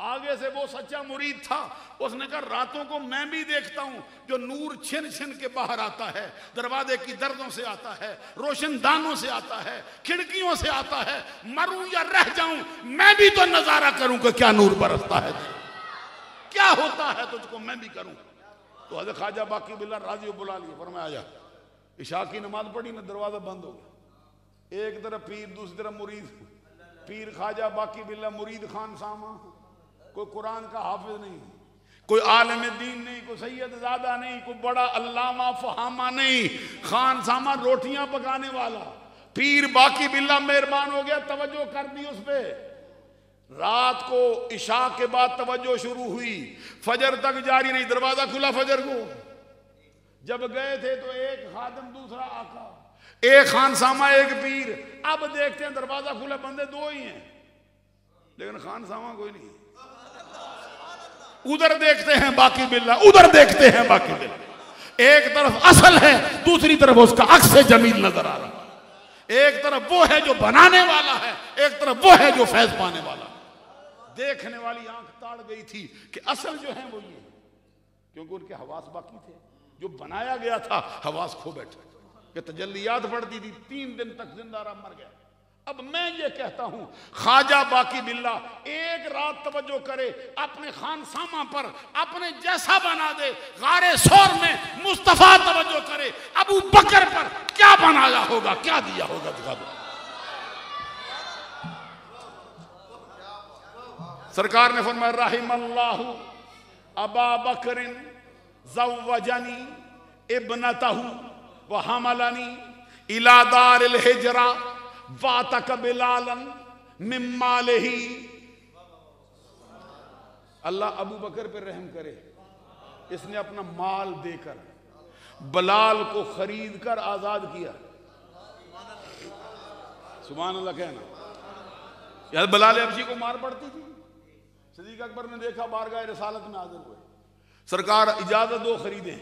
آگے سے وہ سچا مرید تھا، اس نے کہا راتوں کو میں بھی دیکھتا ہوں جو نور چھن چھن کے باہر آتا ہے، دروازے کی دردوں سے آتا ہے، روشن دانوں سے آتا ہے، کھڑکیوں سے آتا ہے، مروں یا رہ جاؤں میں بھی تو نظارہ کروں کہ کیا نور برستا ہے، کیا ہوتا ہے تجھ کو میں بھی کروں۔ تو حضرت خواجہ باقی باللہ راضی کو بلا لیا، فرمایا آجا۔ عشاء کی نماز پڑھی نا، دروازہ بند ہو گیا، ایک طرف پیر دوسری طرف مرید، پیر خواجہ باقی باللہ، مرید خان سامہ، کوئی قرآن کا حافظ نہیں، کوئی عالم دین نہیں، کوئی سید زادہ نہیں، کوئی بڑا علامہ فہامہ نہیں، خان سامہ روٹیاں پکانے والا۔ پیر باقی باللہ مہربان ہو گیا، توجہ کر دی اس پہ۔ رات کو عشاء کے بعد توجہ شروع ہوئی، فجر تک جاری نہیں، دروازہ کھلا فجر کو۔ جب گئے تھے تو ایک خادم دوسرا آقا، ایک خان سامہ ایک پیر۔ اب دیکھتے ہیں دروازہ کھلا، بندے دو ہی ہیں لیکن خان سامہ کوئی نہیں۔ ادھر دیکھتے ہیں باقی باللہ، ادھر دیکھتے ہیں باقی باللہ، ایک طرف اصل ہے دوسری طرف اس کا عکس جمیل نظر آ رہا، ایک طرف وہ ہے جو بنانے والا ہے، ایک طرف وہ ہے جو فیض پانے والا۔ دیکھنے والی آنکھ تاڑ گئی تھی کہ اصل جو ہیں وہ یہ، کیونکہ ان کے حواس باقی تھے، جو بنایا گیا تھا حواس کھو بیٹھے، کہ تجلیات پڑتی تھی، 3 دن تک زندہ رہا، مر گیا۔ اب میں یہ کہتا ہوں خواجہ باقی باللہ ایک رات توجہ کرے اپنے خان سامہ پر، اپنے جیسا بنا دے، غار ثور میں مصطفیٰ توجہ کرے ابو بکر پر، کیا بنایا ہوگا، کیا دیا ہوگا، دکھا دو۔ سرکار نے فرمایا رحم اللہ ابا بکر زوجنی ابنتہ وحملنی الی دار الحجرہ واتک بلالا من مالہ۔ اللہ ابو بکر پر رحم کرے، اس نے اپنا مال دے کر بلال کو خرید کر آزاد کیا۔ سبحان اللہ کہنا۔ یاد بلال حبشی کو مار پڑتی تھی، صدیق اکبر نے دیکھا، بارگاہ رسالت میں حاضر ہوئے، سرکار اجازت دو خریدیں۔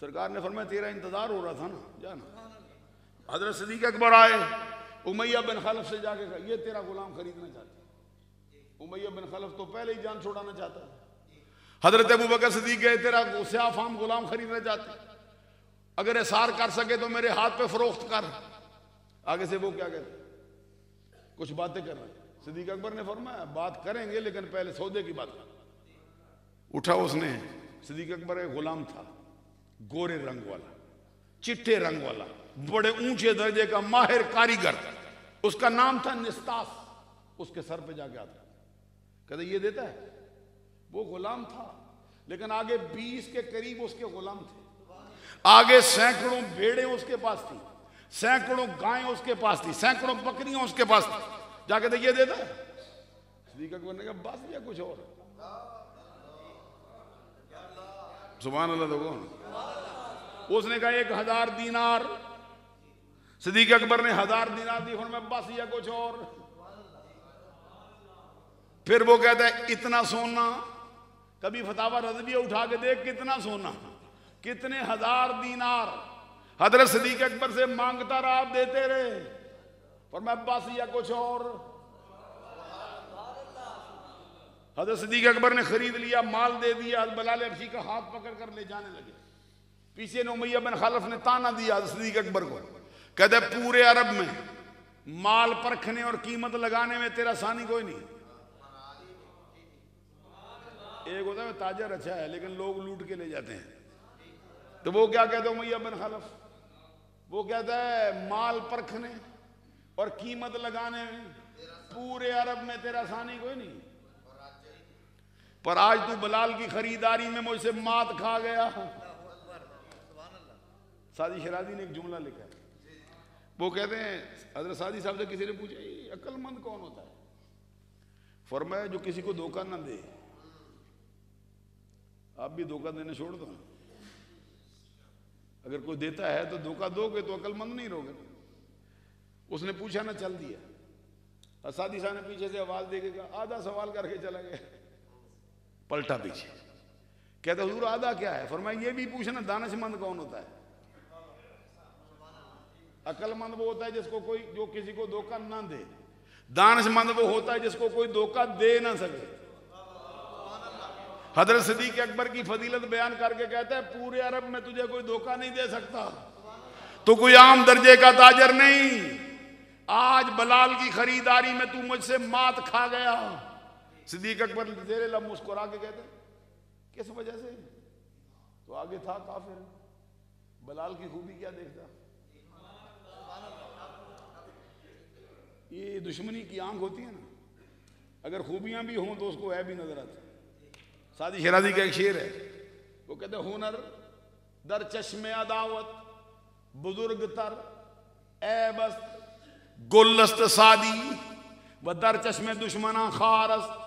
سرکار نے فرمایا تیرا انتظار ہو رہا تھا نا، جانا۔ حضرت صدیق اکبر آئے، امیہ بن خلف سے جا کے کہا یہ تیرا غلام خریدنا چاہتا ہے۔ امیہ بن خلف تو پہلے ہی جان چھوڑانا چاہتا ہے۔ حضرت ابو بکر صدیق گئے، تیرا سیاہ فام غلام خریدنا چاہتے، اگر احصار کر سکے تو میرے ہاتھ پہ فروخت کر۔ آگے سے وہ کیا کہتے، کچھ باتیں کر رہے ہیں۔ صدیق اکبر نے فرمایا بات کریں گے لیکن پہلے سودے کی بات کریں۔ اٹھا اس نے، صدیق اکبر ایک غلام تھا، گورے رنگ والا، چٹے رنگ والا، بڑے اونچے درجے کا ماہر کاریگر، اس کا نام تھا نستاس۔ اس کے سر پہ جا کے آتا، کہتے یہ دیتا ہے۔ وہ غلام تھا لیکن آگے 20 کے قریب اس کے غلام تھے، آگے سینکڑوں بھیڑیں اس کے پاس تھی، سینکڑوں گائیں اس کے پاس تھی، سینکڑوں بکریاں اس کے پاس تھی۔ جا کے یہ دیتا ہے۔ صدیق اکبر نے کہا بس یا کچھ اور؟ سبحان اللہ۔ دیکھو اس نے کہا 1000 دینار۔ صدیق اکبر نے 1000 دینار دی، فرمایا بس یا کچھ اور؟ پھر وہ کہتا ہے اتنا سونا، کبھی فتاوی رضویہ اٹھا کے دیکھ کتنا سونا، کتنے 1000 دینار۔ حضرت صدیق اکبر سے مانگتا رہا، آپ دیتے رہے، فرمایا بس یا کچھ اور؟ حضرت صدیق اکبر نے خرید لیا، مال دے دیا، بلال حبشی کا ہاتھ پکڑ کر لے جانے لگے۔ پیچھے نے امیہ بن خلف نے تانا دیا حضرت صدیق اکبر کو، کہتے پورے عرب میں مال پرکھنے اور قیمت لگانے میں تیرا ثانی کوئی نہیں۔ ایک ہوتا ہے تاجر اچھا ہے لیکن لوگ لوٹ کے لے جاتے ہیں، تو وہ کیا کہتے ہیں امیہ بن خلف، وہ کہتا ہے مال پرکھنے اور قیمت لگانے میں پورے عرب میں تیرا ثانی کوئی نہیں، پر آج تو بلال کی خریداری میں مجھ سے مات کھا گیا۔ سعدی شیرازی نے ایک جملہ لکھا ہے، وہ کہتے ہیں حضرت سعدی صاحب سے کسی نے پوچھا یہ عقل مند کون ہوتا ہے؟ فرمایا جو کسی کو دھوکہ نہ دے۔ آپ بھی دھوکہ دینا چھوڑ دو، اگر کوئی دیتا ہے تو دھوکہ دو گے تو عقل مند نہیں رہو گے۔ اس نے پوچھا نہ چل دیا، سعدی صاحب نے پیچھے سے آواز دے کے کہا آدھا سوال کر کے چلا گیا، پلٹا پیچھے، کہتا حضور آدھا کیا ہے؟ فرمایا یہ بھی پوچھنا دانش مند کون ہوتا ہے؟ عقل مند وہ ہوتا ہے جس کو کوئی جو کسی کو دھوکہ نہ دے، دانش مند وہ ہوتا ہے جس کو کوئی دھوکہ دے نہ سکے۔ حضرت صدیق اکبر کی فضیلت بیان کر کے کہتا ہے پورے عرب میں تجھے کوئی دھوکہ نہیں دے سکتا، تو کوئی عام درجے کا تاجر نہیں، آج بلال کی خریداری میں تو مجھ سے مات کھا گیا۔ صدیق اکبر زیر لب مسکرا کے کہتے کس وجہ سے؟ تو آگے تھا کافر، بلال کی خوبی کیا دیکھتا؟ یہ دشمنی کی آنکھ ہوتی ہے نا، اگر خوبیاں بھی ہوں تو اس کو عیب بھی نظر آتا ہے۔ سعدی شیرازی کا ایک شعر ہے، وہ کہتے ہیں ہنر در چشم عداوت بزرگ تر عیبست گلست سعدی و در چشم دشمناں خارست۔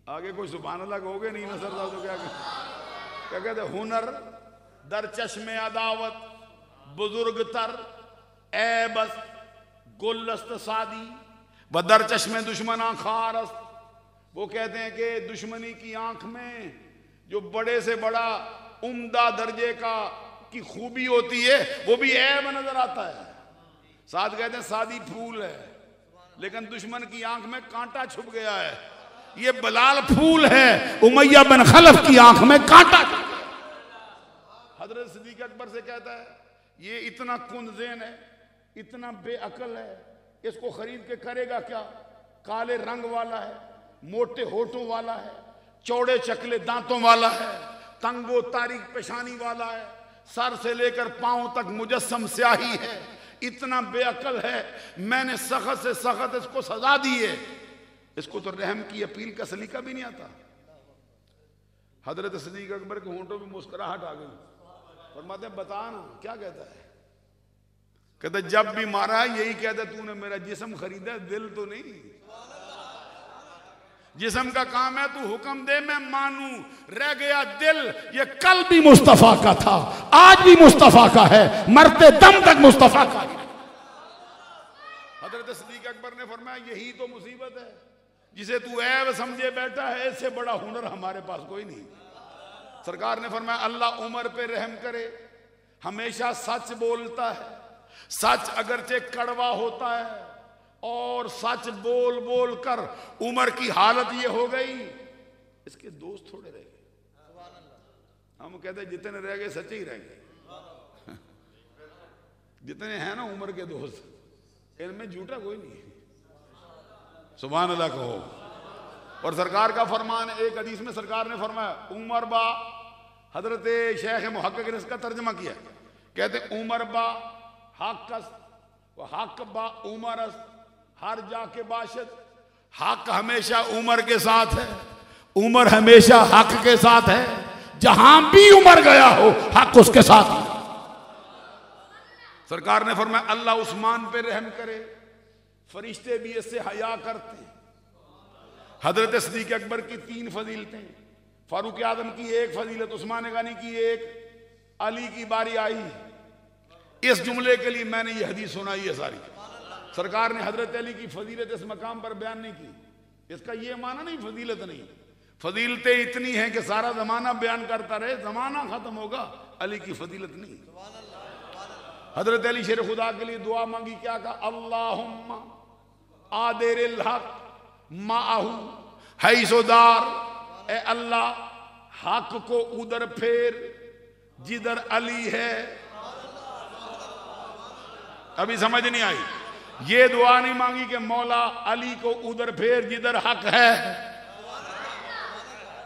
آگے کوئی سبحان اللہ کہو گے نہیں نصر صاحب تو کیا کہتے ہیں؟ ہنر در چشم عداوت بزرگ تر عیبست گلست سعدی و در چشم دشمناں خارست۔ وہ کہتے ہیں کہ دشمنی کی آنکھ میں جو بڑے سے بڑا عمدہ درجے کی خوبی ہوتی ہے وہ بھی عیب نظر آتا ہے۔ سعد کہتے ہیں سعدی پھول ہے لیکن دشمن کی آنکھ میں کانٹا چھپ گیا ہے، یہ بلال پھول ہے، امیہ بن خلف کی آنکھ میں کانٹا چھپ گیا۔ حضرت صدیق اکبر سے کہتا ہے یہ اتنا کند ذہن ہے، اتنا بے عقل ہے، اس کو خرید کے کرے گا کیا؟ کالے رنگ والا ہے، موٹے ہونٹوں والا ہے، چوڑے چکلے دانتوں والا ہے، تنگ و تاریک پیشانی والا ہے، سر سے لے کر پاؤں تک مجسم سیاہی ہے، اتنا بے عقل ہے، میں نے سخت سے سخت اس کو سزا دی ہے، اس کو تو رحم کی اپیل کا سلیقہ بھی نہیں آتا۔ حضرت صدیق اکبر کے ہونٹوں میں مسکراہٹ آ گئی، فرماتے ہیں بتا نا کیا کہتا ہے؟ کہتا جب بھی مارا ہے یہی کہتا تو نے میرا جسم خریدا ہے، دل تو نہیں۔ جسم کا کام ہے تو حکم دے میں مانوں، رہ گیا دل، یہ کل بھی مصطفیٰ کا تھا، آج بھی مصطفیٰ کا ہے، مرتے دم تک مصطفیٰ کا ہے۔ حضرت صدیق اکبر نے فرمایا یہی تو مصیبت ہے، جسے تو عیب سمجھے بیٹھا ہے، اس سے بڑا ہنر ہمارے پاس کوئی نہیں۔ سرکار نے فرمایا اللہ عمر پہ رحم کرے، ہمیشہ سچ بولتا ہے، سچ اگرچہ کڑوا ہوتا ہے، اور سچ بول بول کر عمر کی حالت یہ ہو گئی اس کے دوست تھوڑے رہ گئے۔ ہم کہتے ہیں جتنے رہ گئے سچے ہی رہ گئے، جتنے ہیں نا عمر کے دوست ان میں جھوٹا کوئی نہیں ہے۔ سبحان اللہ کہو۔ اور سرکار کا فرمان ایک حدیث میں سرکار نے فرمایا عمر با، حضرت شیخ محقق نے اس کا ترجمہ کیا، کہتے عمر با حق است و حق با عمر است، ہر جا کے باشد، حق ہمیشہ عمر کے ساتھ ہے، عمر ہمیشہ حق کے ساتھ ہے، جہاں بھی عمر گیا ہو حق اس کے ساتھ ہے۔ سرکار نے فرمایا اللہ عثمان پہ رحم کرے، فرشتے بھی اس سے حیا کرتے ہیں۔ حضرت صدیق اکبر کی 3 فضیلتیں، فاروق اعظم کی 1 فضیلت، عثمان غنی کی 1، علی کی باری آئی۔ اس جملے کے لیے میں نے یہ حدیث سنائی ہے ساری۔ سرکار نے حضرت علی کی فضیلت اس مقام پر بیان نہیں کی، اس کا یہ معنی نہیں فضیلت نہیں، فضیلتیں اتنی ہیں کہ سارا زمانہ بیان کرتا رہے، زمانہ ختم ہوگا، علی کی فضیلت نہیں۔ حضرت علی شیر خدا کے لیے دعا مانگی، کیا کہا اللہم آدر الحق معہو حیث دار، اے اللہ حق کو ادھر پھیر جدھر علی ہے۔ ابھی سمجھ نہیں آئی؟ یہ دعا نہیں مانگی کہ مولا علی کو ادھر پھیر جدھر حق ہے،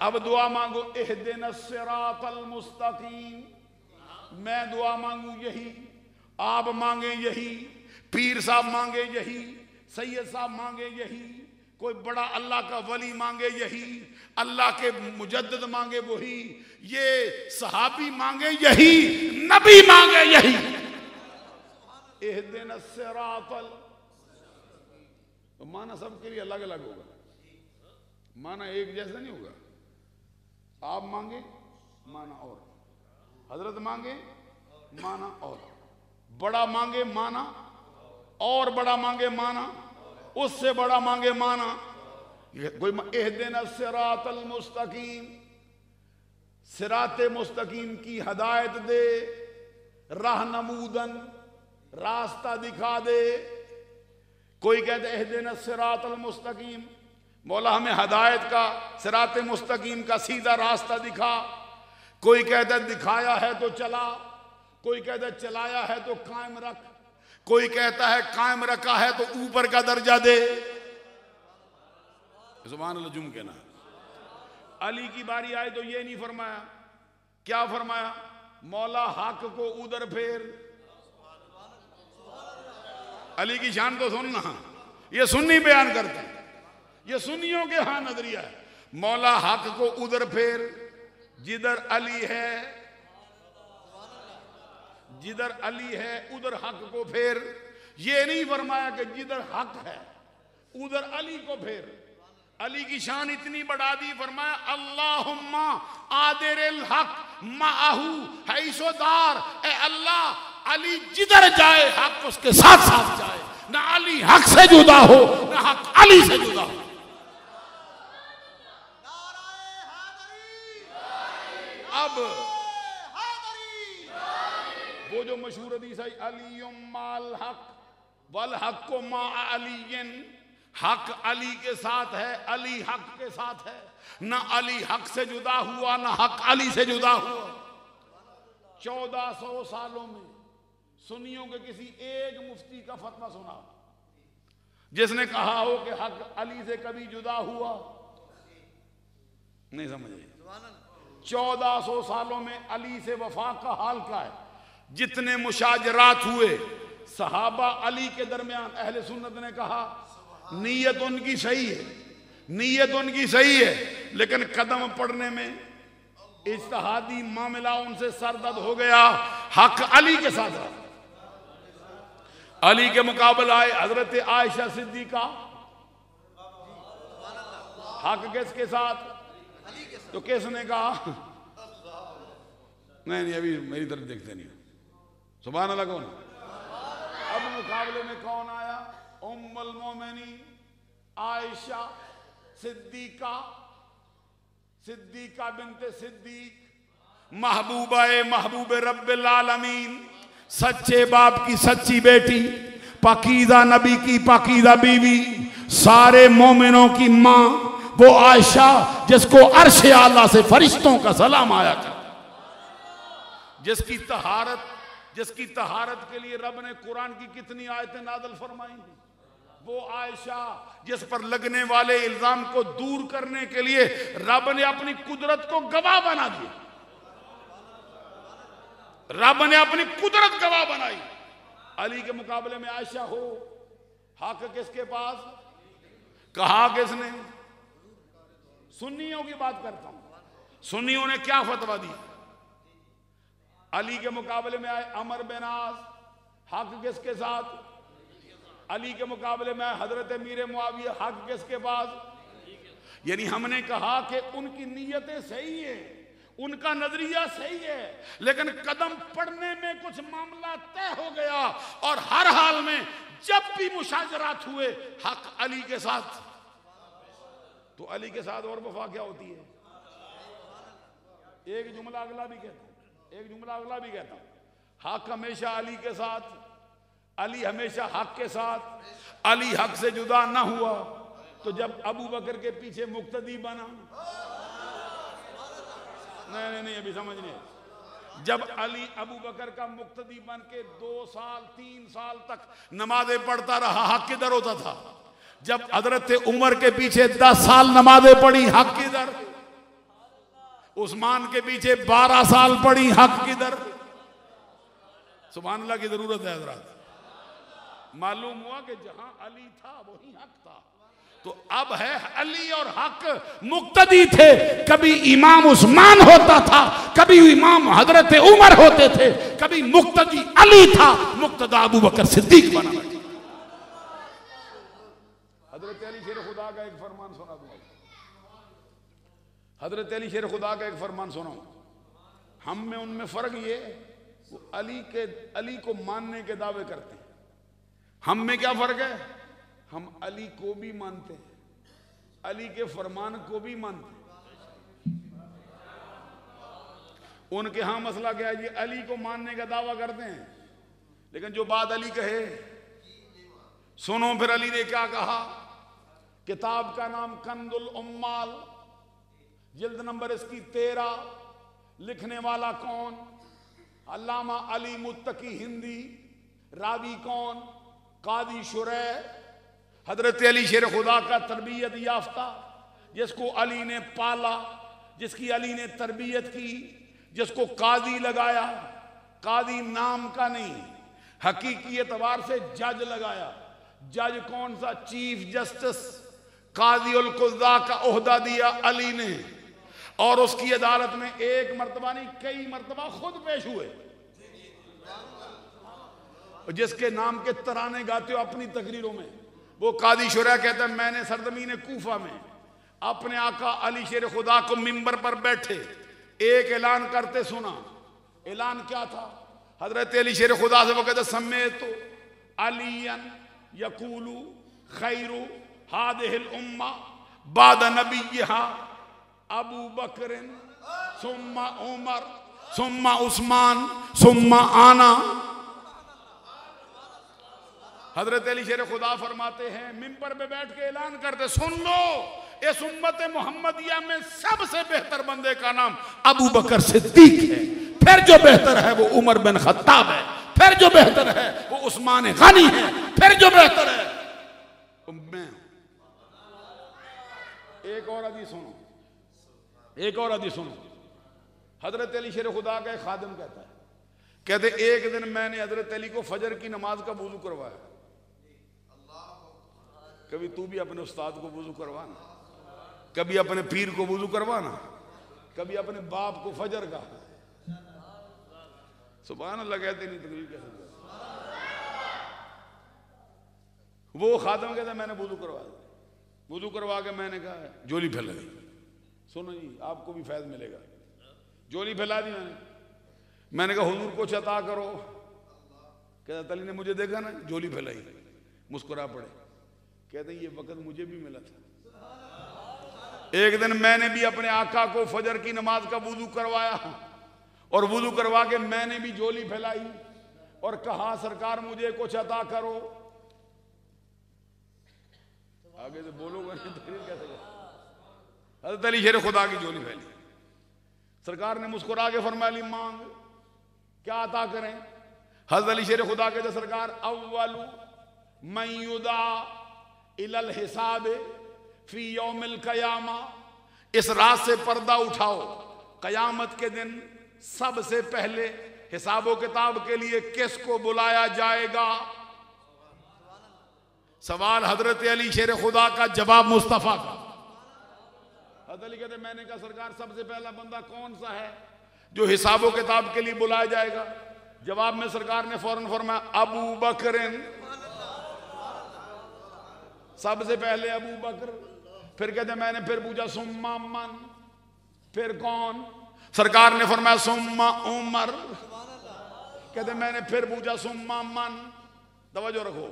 اب دعا مانگو اہدنا الصراط المستقیم. میں دعا مانگوں یہی، آپ مانگیں یہی، پیر صاحب مانگے یہی، سید صاحب مانگے یہی، کوئی بڑا اللہ کا ولی مانگے یہی، اللہ کے مجدد مانگے وہی، یہ صحابی مانگے یہی، نبی مانگے یہی. اہدنا الصراط تو معنی سب کے لیے الگ الگ ہوگا، معنی ایک جیسا نہیں ہوگا. آپ مانگے معنی اور، حضرت مانگے معنی اور، بڑا مانگے معنی اور، بڑا مانگے معنی اس سے بڑا مانگے معنی. کوئی اہدنا الصراط المستقیم، صراط مستقیم کی ہدایت دے، راہ نمودن راستہ دکھا دے. کوئی کہتے اہدنا الصراط المستقیم، مولا ہمیں ہدایت کا، صراط مستقیم کا سیدھا راستہ دکھا. کوئی کہتا ہے دکھایا ہے تو چلا، کوئی کہتا ہے چلایا ہے تو قائم رکھ، کوئی کہتا ہے قائم رکھا ہے تو اوپر کا درجہ دے. سبحان اللہ جم کہنا. علی کی باری آئے تو یہ نہیں فرمایا، کیا فرمایا؟ مولا حق کو ادھر پھیر. علی کی شان تو سننا، یہ سنی بیان کرتے ہیں، یہ سنیوں کے ہاں نظریہ ہے. مولا حق کو ادھر پھیر جدھر علی ہے، جدھر علی ہے ادھر حق کو پھیر. یہ نہیں فرمایا کہ جدھر حق ہے ادھر علی کو پھیر. علی کی شان اتنی بڑھا دی، فرمایا اللہم آدر الحق معہو حیث دار. اے اللہ علی جدھر جائے حق اس کے ساتھ ساتھ جائے، نہ علی حق سے جدا ہو نہ حق علی سے جدا ہو. اب وہ جو مشہور حدیث ہے علی مع الحق والحق مع علی، حق علی کے ساتھ ہے، علی حق کے ساتھ ہے. نہ علی حق سے جدا ہوا نہ حق علی سے جدا ہوا. 1400 سالوں میں سنیوں کے کسی ایک مفتی کا فتویٰ سنا جس نے کہا ہو کہ حق علی سے کبھی جدا ہوا؟ نہیں سمجھے. 1400 سالوں میں علی سے وفا کا حال کیا ہے؟ جتنے مشاجرات ہوئے صحابہ علی کے درمیان، اہل سنت نے کہا نیت ان کی صحیح ہے، نیت ان کی صحیح ہے، لیکن قدم پڑنے میں اجتہادی معاملہ ان سے سردد ہو گیا. حق علی کے ساتھ رہا. علی کے مقابل آئے حضرت عائشہ صدیقہ، حق کس کے ساتھ؟ تو کس نے کہا نہیں ابھی میری طرف دیکھتے نہیں. سبحان اللہ. کون؟ اب مقابلے میں کون آیا؟ ام المومنین عائشہ صدیقہ، صدیقہ بنت صدیق، محبوبہ محبوب رب العالمین، سچے باپ کی سچی بیٹی، پاکیزہ نبی کی پاکیزہ بیوی، سارے مومنوں کی ماں، وہ عائشہ جس کو عرش اعلیٰ سے فرشتوں کا سلام آیا تھا، جس کی طہارت کے لیے رب نے قرآن کی کتنی آیتیں نازل فرمائی. وہ عائشہ جس پر لگنے والے الزام کو دور کرنے کے لیے رب نے اپنی قدرت کو گواہ بنا دیا. رب نے اپنی قدرت گواہ بنائی. علی کے مقابلے میں عائشہ ہو، حق کس کے پاس؟ کہا کس نے؟ سنیوں کی بات کرتا ہوں. سنیوں نے کیا فتویٰ دی؟ علی کے مقابلے میں آئے عمر بن عاص، حق کس کے ساتھ؟ علی کے مقابلے میں آئے حضرت امیر معاویہ، حق کس کے پاس؟ یعنی ہم نے کہا کہ ان کی نیتیں صحیح ہیں، ان کا نظریہ صحیح ہے، لیکن قدم پڑنے میں کچھ معاملہ طے ہو گیا، اور ہر حال میں جب بھی مشاجرات ہوئے حق علی کے ساتھ. تو علی کے ساتھ اور وفا کیا ہوتی ہے؟ ایک جملہ اگلا بھی کہتا ہوں، حق ہمیشہ علی کے ساتھ، علی ہمیشہ حق کے ساتھ. علی حق سے جدا نہ ہوا تو جب ابو بکر کے پیچھے مقتدی بنا، نہیں ابھی سمجھ نہیں. جب علی ابو بکر کا مقتدی بن کے 2 سال 3 سال تک نمازیں پڑھتا رہا، حق کدھر ہوتا تھا؟ جب حضرت عمر کے پیچھے 10 سال نمازیں پڑھی، حق کدھر؟ عثمان کے پیچھے 12 سال پڑی، حق کدھر؟ سبحان اللہ کی ضرورت ہے حضرات۔ معلوم ہوا کہ جہاں علی تھا وہی حق تھا، تو اب ہے علی اور حق مقتدی تھے۔ کبھی امام عثمان ہوتا تھا، کبھی امام حضرت عمر ہوتے تھے، کبھی مقتدی علی تھا، مقتدا ابو بکر صدیق بنا۔ حضرت علی شیر خدا کا ایک فرمان سنا دوں، حضرت علی شیر خدا کا ایک فرمان سناؤں۔ ہم میں ان میں فرق یہ، وہ علی کو ماننے کے دعوے کرتے ہیں، ہم میں کیا فرق ہے؟ ہم علی کو بھی مانتے ہیں، علی کے فرمان کو بھی مانتے ہیں۔ ان کے ہاں مسئلہ کیا ہے؟ یہ علی کو ماننے کا دعویٰ کرتے ہیں، لیکن جو بات علی کہے سنو۔ پھر علی نے کیا کہا؟ کتاب کا نام کنز الامال، جلد نمبر اس کی 13، لکھنے والا کون؟ علامہ علی متقی ہندی، راوی کون؟ قاضی شریح۔ حضرت علی شیر خدا کا تربیت یافتہ، جس کو علی نے پالا، جس کی علی نے تربیت کی، جس کو قاضی لگایا، قاضی نام کا نہیں، حقیقی اعتبار سے جج لگایا۔ جج کون سا؟ چیف جسٹس، قاضی القضاء کا عہدہ دیا علی نے، اور اس کی عدالت میں ایک مرتبہ نہیں کئی مرتبہ خود پیش ہوئے۔ جس کے نام کے ترانے گاتے ہو اپنی تقریروں میں، وہ قاضی شریح کہتا ہے میں نے سرزمین کوفہ میں اپنے آقا علی شیر خدا کو منبر پر بیٹھے ایک اعلان کرتے سنا۔ اعلان کیا تھا؟ حضرت علی شیر خدا سے وہ کہتے سمیتو علی یقول خیر ہذہ الامہ بعد نبیہا ابو بکر ثم عمر ثم عثمان ثم آنا۔ حضرت علی شیر خدا فرماتے ہیں منبر پہ بیٹھ کے اعلان کرتے سن لو، اس امت محمدیہ میں سب سے بہتر بندے کا نام ابو بکر صدیق ہے، پھر جو بہتر ہے وہ عمر بن خطاب ہے، پھر جو بہتر ہے وہ عثمان غنی ہے، پھر جو بہتر ہے میں۔ ایک اور حدیث سنو، ایک اور حدیث سنو۔ حضرت علی شیر خدا کا ایک خادم کہتا ہے، کہتے ایک دن میں نے حضرت علی کو فجر کی نماز کا وضو کروایا۔ کبھی تو بھی اپنے استاد کو وضو کروانا، کبھی اپنے پیر کو وضو کروانا، کبھی اپنے باپ کو فجر کا۔ سبحان اللہ کہتے نہیں تقریر کیسے کرتے؟ وہ خادم کہتا ہے میں نے وضو کروا دیا، وضو کروا کے میں نے کہا جولی پھیلا دی، سنو جی آپ کو بھی فیض ملے گا۔ جولی پھیلا دی میں نے کہا حضور کچھ عطا کرو۔ کہتا علی نے مجھے دیکھا نا جولی پھیلائی، مسکرا پڑے، کہتے ہیں یہ وقت مجھے بھی ملا تھا۔ ایک دن میں نے بھی اپنے آقا کو فجر کی نماز کا وضو کروایا، اور وضو کروا کے میں نے بھی جولی پھیلائی اور کہا سرکار مجھے کچھ عطا کرو۔ آگے سے بولو گا نہیں تقریر کیسے کریں؟ حضرت علی شیر خدا کی جولی پھیلی، سرکار نے مسکرا کے فرمایا علی مانگ، کیا عطا کریں؟ حضرت علی شیر خدا کہتے سرکار اول من یدعا الی الحساب فی یوم القیامہ، اس رات سے پردہ اٹھاؤ، قیامت کے دن سب سے پہلے حساب و کتاب کے لیے کس کو بلایا جائے گا؟ سوال حضرت علی شیر خدا کا، جواب مصطفیٰ کا۔ حضرت علی کہتے میں نے کہا سرکار سب سے پہلا بندہ کون سا ہے جو حساب و کتاب کے لیے بلایا جائے گا؟ جواب میں سرکار نے فوراً فرمایا ابو بکر، سب سے پہلے ابو بکر۔ پھر کہتے میں نے پھر پوچھا ثم من، پھر کون؟ سرکار نے فرمایا ثم عمر۔ کہتے میں نے پھر پوچھا ثم من۔ توجہ رکھو،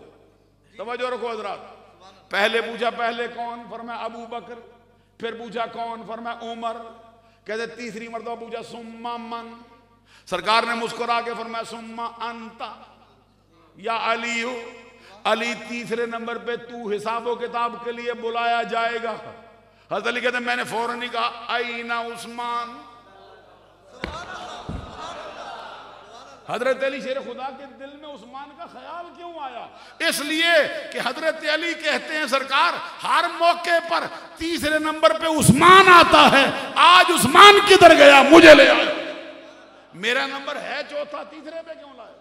توجہ رکھو حضرات، پہلے پوچھا پہلے کون؟ فرمایا ابو بکر۔ پھر پوچھا کون؟ فرمایا عمر۔ کہتے تیسری مرتبہ پوچھا ثم من۔ سرکار نے مسکرا کے فرمایا ثم انت یا علی، علی تیسرے نمبر پہ تو حساب و کتاب کے لیے بلایا جائے گا۔ حضرت علی کہتے ہیں میں نے فوراً ہی کہا اینا عثمان۔ حضرت علی شیر خدا کے دل میں عثمان کا خیال کیوں آیا؟ اس لیے کہ حضرت علی کہتے ہیں سرکار ہر موقع پر تیسرے نمبر پہ عثمان آتا ہے، آج عثمان کدھر گیا؟ مجھے لے آئے، میرا نمبر ہے چوتھا، تیسرے پہ کیوں لائے؟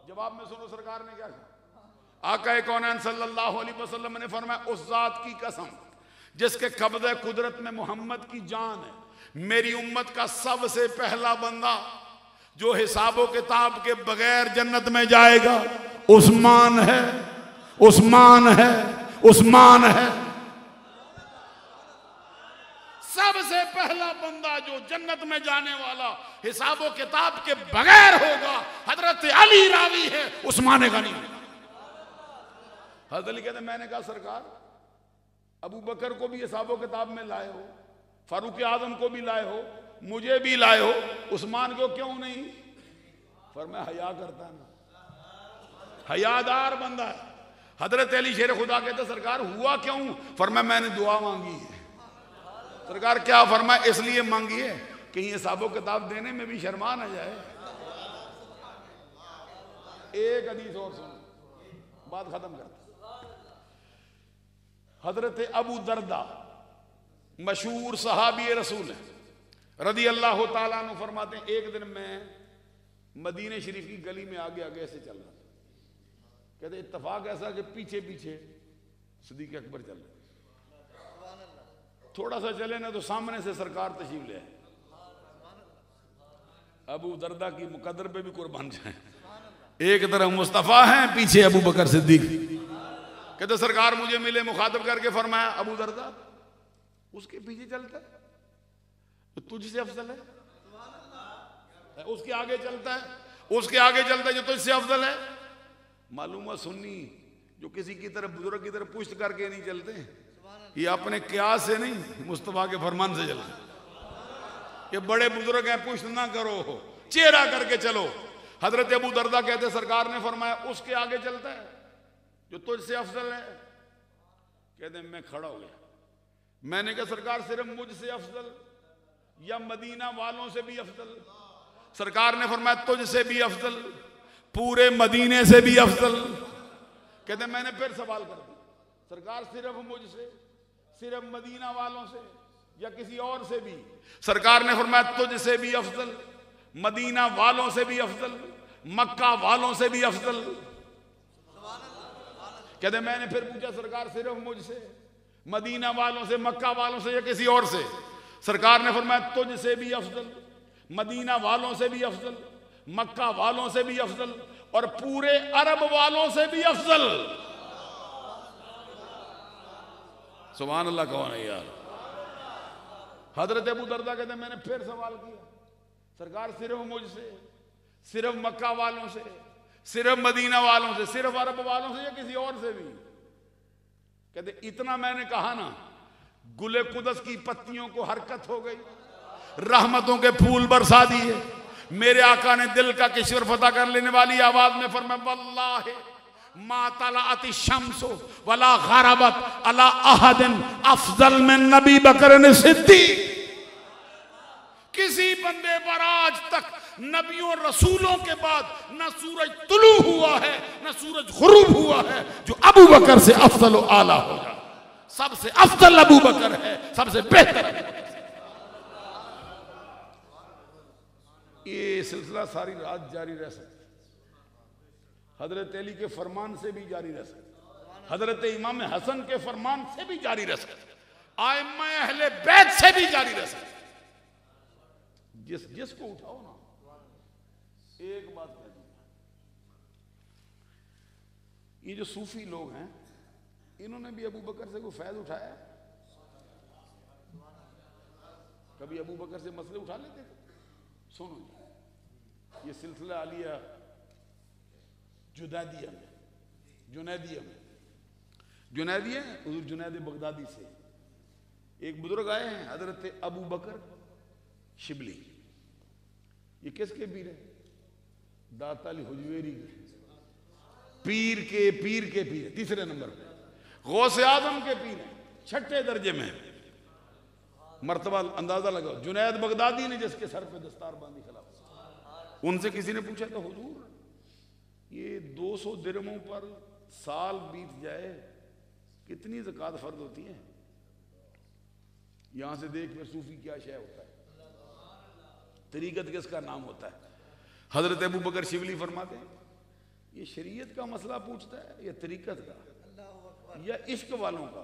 جواب میں سنو سرکار نے کیا کہا؟ آقا کونین صلی اللہ علیہ وسلم نے فرمایا اس ذات کی قسم جس کے قبضہ قدرت میں محمد کی جان ہے، میری امت کا سب سے پہلا بندہ جو حساب و کتاب کے بغیر جنت میں جائے گا عثمان ہے، عثمان ہے، عثمان ہے۔ سب سے پہلا بندہ جو جنت میں جانے والا حساب و کتاب کے بغیر ہوگا حضرت علی راوی ہے، عثمان غنی۔ حضرت علی کہتے ہیں میں نے کہا سرکار ابو بکر کو بھی حساب و کتاب میں لائے ہو، فاروق اعظم کو بھی لائے ہو، مجھے بھی لائے ہو، عثمان کو کیوں نہیں؟ فرمایا حیا کرتا ہے نا، حیادار بندہ ہے۔ حضرت علی شیر خدا کہتے ہیں سرکار ہوا کیوں؟ فرمایا میں نے دعا مانگی ہے۔ سرکار کیا؟ فرمایا اس لیے مانگی ہے کہیں حساب و کتاب دینے میں بھی شرما نہ جائے۔ ایک حدیث اور سنو، بات ختم کرتا۔ حضرت ابو دردہ مشہور صحابی رسول ہیں رضی اللہ تعالیٰ عنہ فرماتے ہیں ایک دن میں مدینہ شریف کی گلی میں آگے آگے ایسے چل رہا تھا، کہتے اتفاق ایسا کہ پیچھے پیچھے صدیق اکبر چل رہے، تھوڑا سا چلے نا تو سامنے سے سرکار تشریف لے آئے۔ ابو دردہ کی مقدر پہ بھی قربان جائیں، ایک طرف مصطفیٰ ہیں پیچھے ابو بکر صدیق۔ کہتے سرکار مجھے ملے، مخاطب کر کے فرمایا ابو دردہ اس کے پیچھے چلتا ہے تو تجھ سے افضل ہے، اس کے آگے چلتا ہے، اس کے آگے چلتا ہے جو تجھ سے افضل ہے۔ معلومہ سنی جو کسی کی طرف بزرگ کی طرف پشت کر کے نہیں چلتے، یہ اپنے قیاس سے نہیں مصطفیٰ کے فرمان سے چلتے، کہ بڑے بزرگ ہیں پشت نہ کرو، چہرہ کر کے چلو۔ حضرت ابو دردہ کہتے سرکار نے فرمایا اس کے آگے چلتا ہے جو تجھ سے افضل ہے۔ کہتے ہیں میں کھڑا ہو گیا، میں نے کہا سرکار صرف مجھ سے افضل یا مدینہ والوں سے بھی افضل؟ سرکار نے فرمایا تجھ سے بھی افضل، پورے مدینے سے بھی افضل۔ کہتے ہیں میں نے پھر سوال کر دیا سرکار صرف مجھ سے، صرف مدینہ والوں سے یا کسی اور سے بھی؟ سرکار نے فرمایا تجھ سے بھی افضل، مدینہ والوں سے بھی افضل، مکہ والوں سے بھی افضل۔ کہتے ہیں میں نے پھر پوچھا سرکار صرف مجھ سے، مدینہ والوں سے، مکہ والوں سے یا کسی اور سے؟ سرکار نے فرمایا تجھ سے بھی افضل، مدینہ والوں سے بھی افضل، مکہ والوں سے بھی افضل اور پورے عرب والوں سے بھی افضل۔ سبحان اللہ کون ہے یار؟ حضرت ابو دردہ کہتے ہیں میں نے پھر سوال کیا سرکار صرف مجھ سے، صرف مکہ والوں سے، صرف مدینہ والوں سے، صرف عرب والوں سے یا کسی اور سے بھی؟ کہتے اتنا میں نے کہا نا گل قدس کی پتیوں کو حرکت ہو گئی، رحمتوں کے پھول برسا دیے۔ میرے آقا نے دل کا کشور فتح کر لینے والی آواز میں فرمایا واللہ ما طلعت الشمس ولا غربت علی احد افضل من نبی بکر صدیق۔ کسی بندے پر آج تک نبیوں رسولوں کے بعد نہ سورج طلوع ہوا ہے نہ سورج غروب ہوا ہے جو ابو بکر سے افضل و اعلیٰ ہو جائے۔ سب سے افضل ابو بکر ہے، سب سے بہتر ابو بکر۔ یہ سلسلہ ساری رات جاری رہ سکتا، حضرت علی کے فرمان سے بھی جاری رہ سکتا، حضرت امام حسن کے فرمان سے بھی جاری رہ سکتا، ائمہ اہل بیت سے بھی جاری رہ سکتا۔ جس کو اٹھاؤ نا، ایک بات کہہ دوں، یہ جو صوفی لوگ ہیں انہوں نے بھی ابو بکر سے کوئی فیض اٹھایا ہے؟ کبھی ابو بکر سے مسئلے اٹھا لیتے تھے؟ سنو یہ سلسلہ عالیہ جنیدیہ حضور جنید بغدادی سے ایک بزرگ آئے ہیں حضرت ابو بکر شبلی۔ یہ کس کے پیر ہیں؟ داتا علی حجویری کے پیر کے پیر، تیسرے نمبر پہ غوث اعظم کے پیر ہیں، چھٹے درجے میں۔ مرتبہ اندازہ لگاؤ، جنید بغدادی نے جس کے سر پہ دستار باندھی خلافت، ان سے کسی نے پوچھا تھا حضور یہ 200 درہموں پر سال بیت جائے کتنی زکوٰۃ فرض ہوتی ہے؟ یہاں سے دیکھ پھر صوفی کیا شے ہوتا ہے، طریقت کس کا نام ہوتا ہے۔ حضرت ابو بکر شبلی فرماتے ہیں یہ شریعت کا مسئلہ پوچھتا ہے یا طریقت کا یا عشق والوں کا؟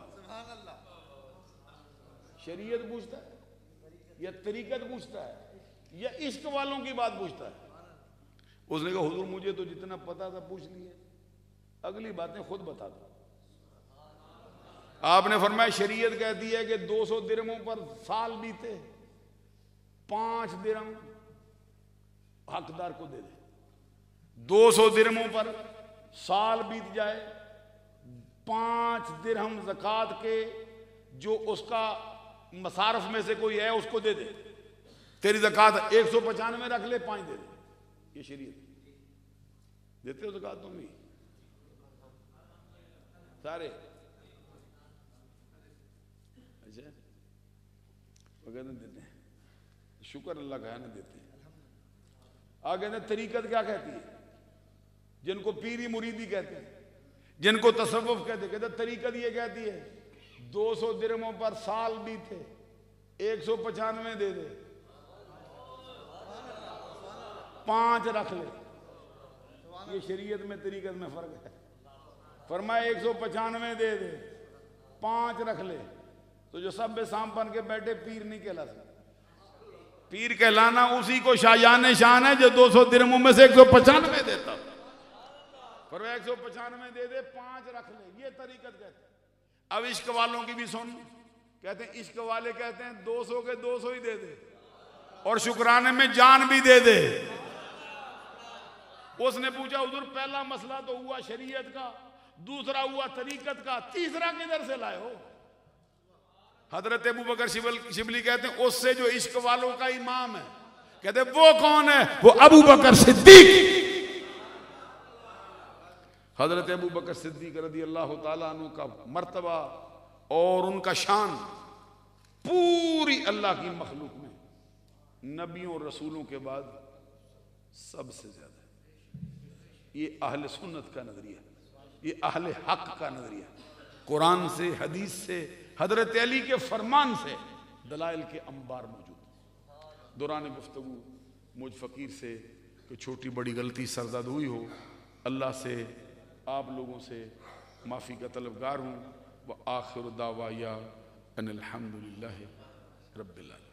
شریعت پوچھتا ہے یا طریقت پوچھتا ہے یا عشق والوں کی بات پوچھتا ہے؟ اس نے کہا حضور مجھے تو جتنا پتا تھا پوچھ لیے، اگلی باتیں خود بتا دو۔ آپ نے فرمایا شریعت کہتی ہے کہ 200 درہموں پر سال بیتے 5 درہم حقدار کو دے دے، 200 درہموں پر سال بیت جائے 5 درہم زکوٰۃ کے جو اس کا مصارف میں سے کوئی ہے اس کو دے دے، تیری زکوٰۃ 195 رکھ لے 5 دے دے۔ یہ شریعت دیتے ہو زکوٰۃ تم بھی سارے؟ اچھا وہ کہتے ہیں دیتے ہیں، شکر اللہ کا ہے نا دیتے ہیں۔ آگے کہتے ہیں طریقت کیا کہتی ہے، جن کو پیری مریدی کہتے ہیں، جن کو تصوف کہتے ہیں، کہتے ہیں طریقت یہ کہتی ہے 200 درہموں پر سال بیتے 195 دے دے، 5 رکھ لے۔ یہ شریعت میں طریقت میں فرق ہے۔ فرمایا 195 دے دے 5 رکھ لے، تو جو سب سام بن کے بیٹھے پیر نہیں کہلا سکتے۔ پیر کہلانا اسی کو شایان شان ہے جو 200 درہموں میں سے 195 دیتا۔ فرمایا 195 دے دے 5 رکھ لے، یہ طریقت کہتے ہیں۔ اب عشق والوں کی بھی سن، کہتے ہیں عشق والے کہتے ہیں 200 کے 200 ہی دے دے اور شکرانے میں جان بھی دے دے۔ اس نے پوچھا حضور پہلا مسئلہ تو ہوا شریعت کا، دوسرا ہوا طریقت کا، تیسرا کدھر سے لائے ہو؟ حضرت ابو بکر شبلی کہتے ہیں اس سے جو عشق والوں کا امام ہے، کہتے ہیں وہ کون ہے؟ وہ ابو بکر صدیق۔ حضرت ابو بکر صدیق رضی اللہ تعالیٰ عنہ کا مرتبہ اور ان کا شان پوری اللہ کی مخلوق میں نبیوں اور رسولوں کے بعد سب سے زیادہ ہے۔ یہ اہل سنت کا نظریہ، یہ اہل حق کا نظریہ، قرآن سے، حدیث سے، حضرت علی کے فرمان سے دلائل کے انبار موجود۔ دوران گفتگو مجھ فقیر سے کہ چھوٹی بڑی غلطی سرزد ہوئی ہو، اللہ سے آپ لوگوں سے معافی کا طلبگار ہوں۔ وآخر دعوایا ان الحمدللہ رب العالمین۔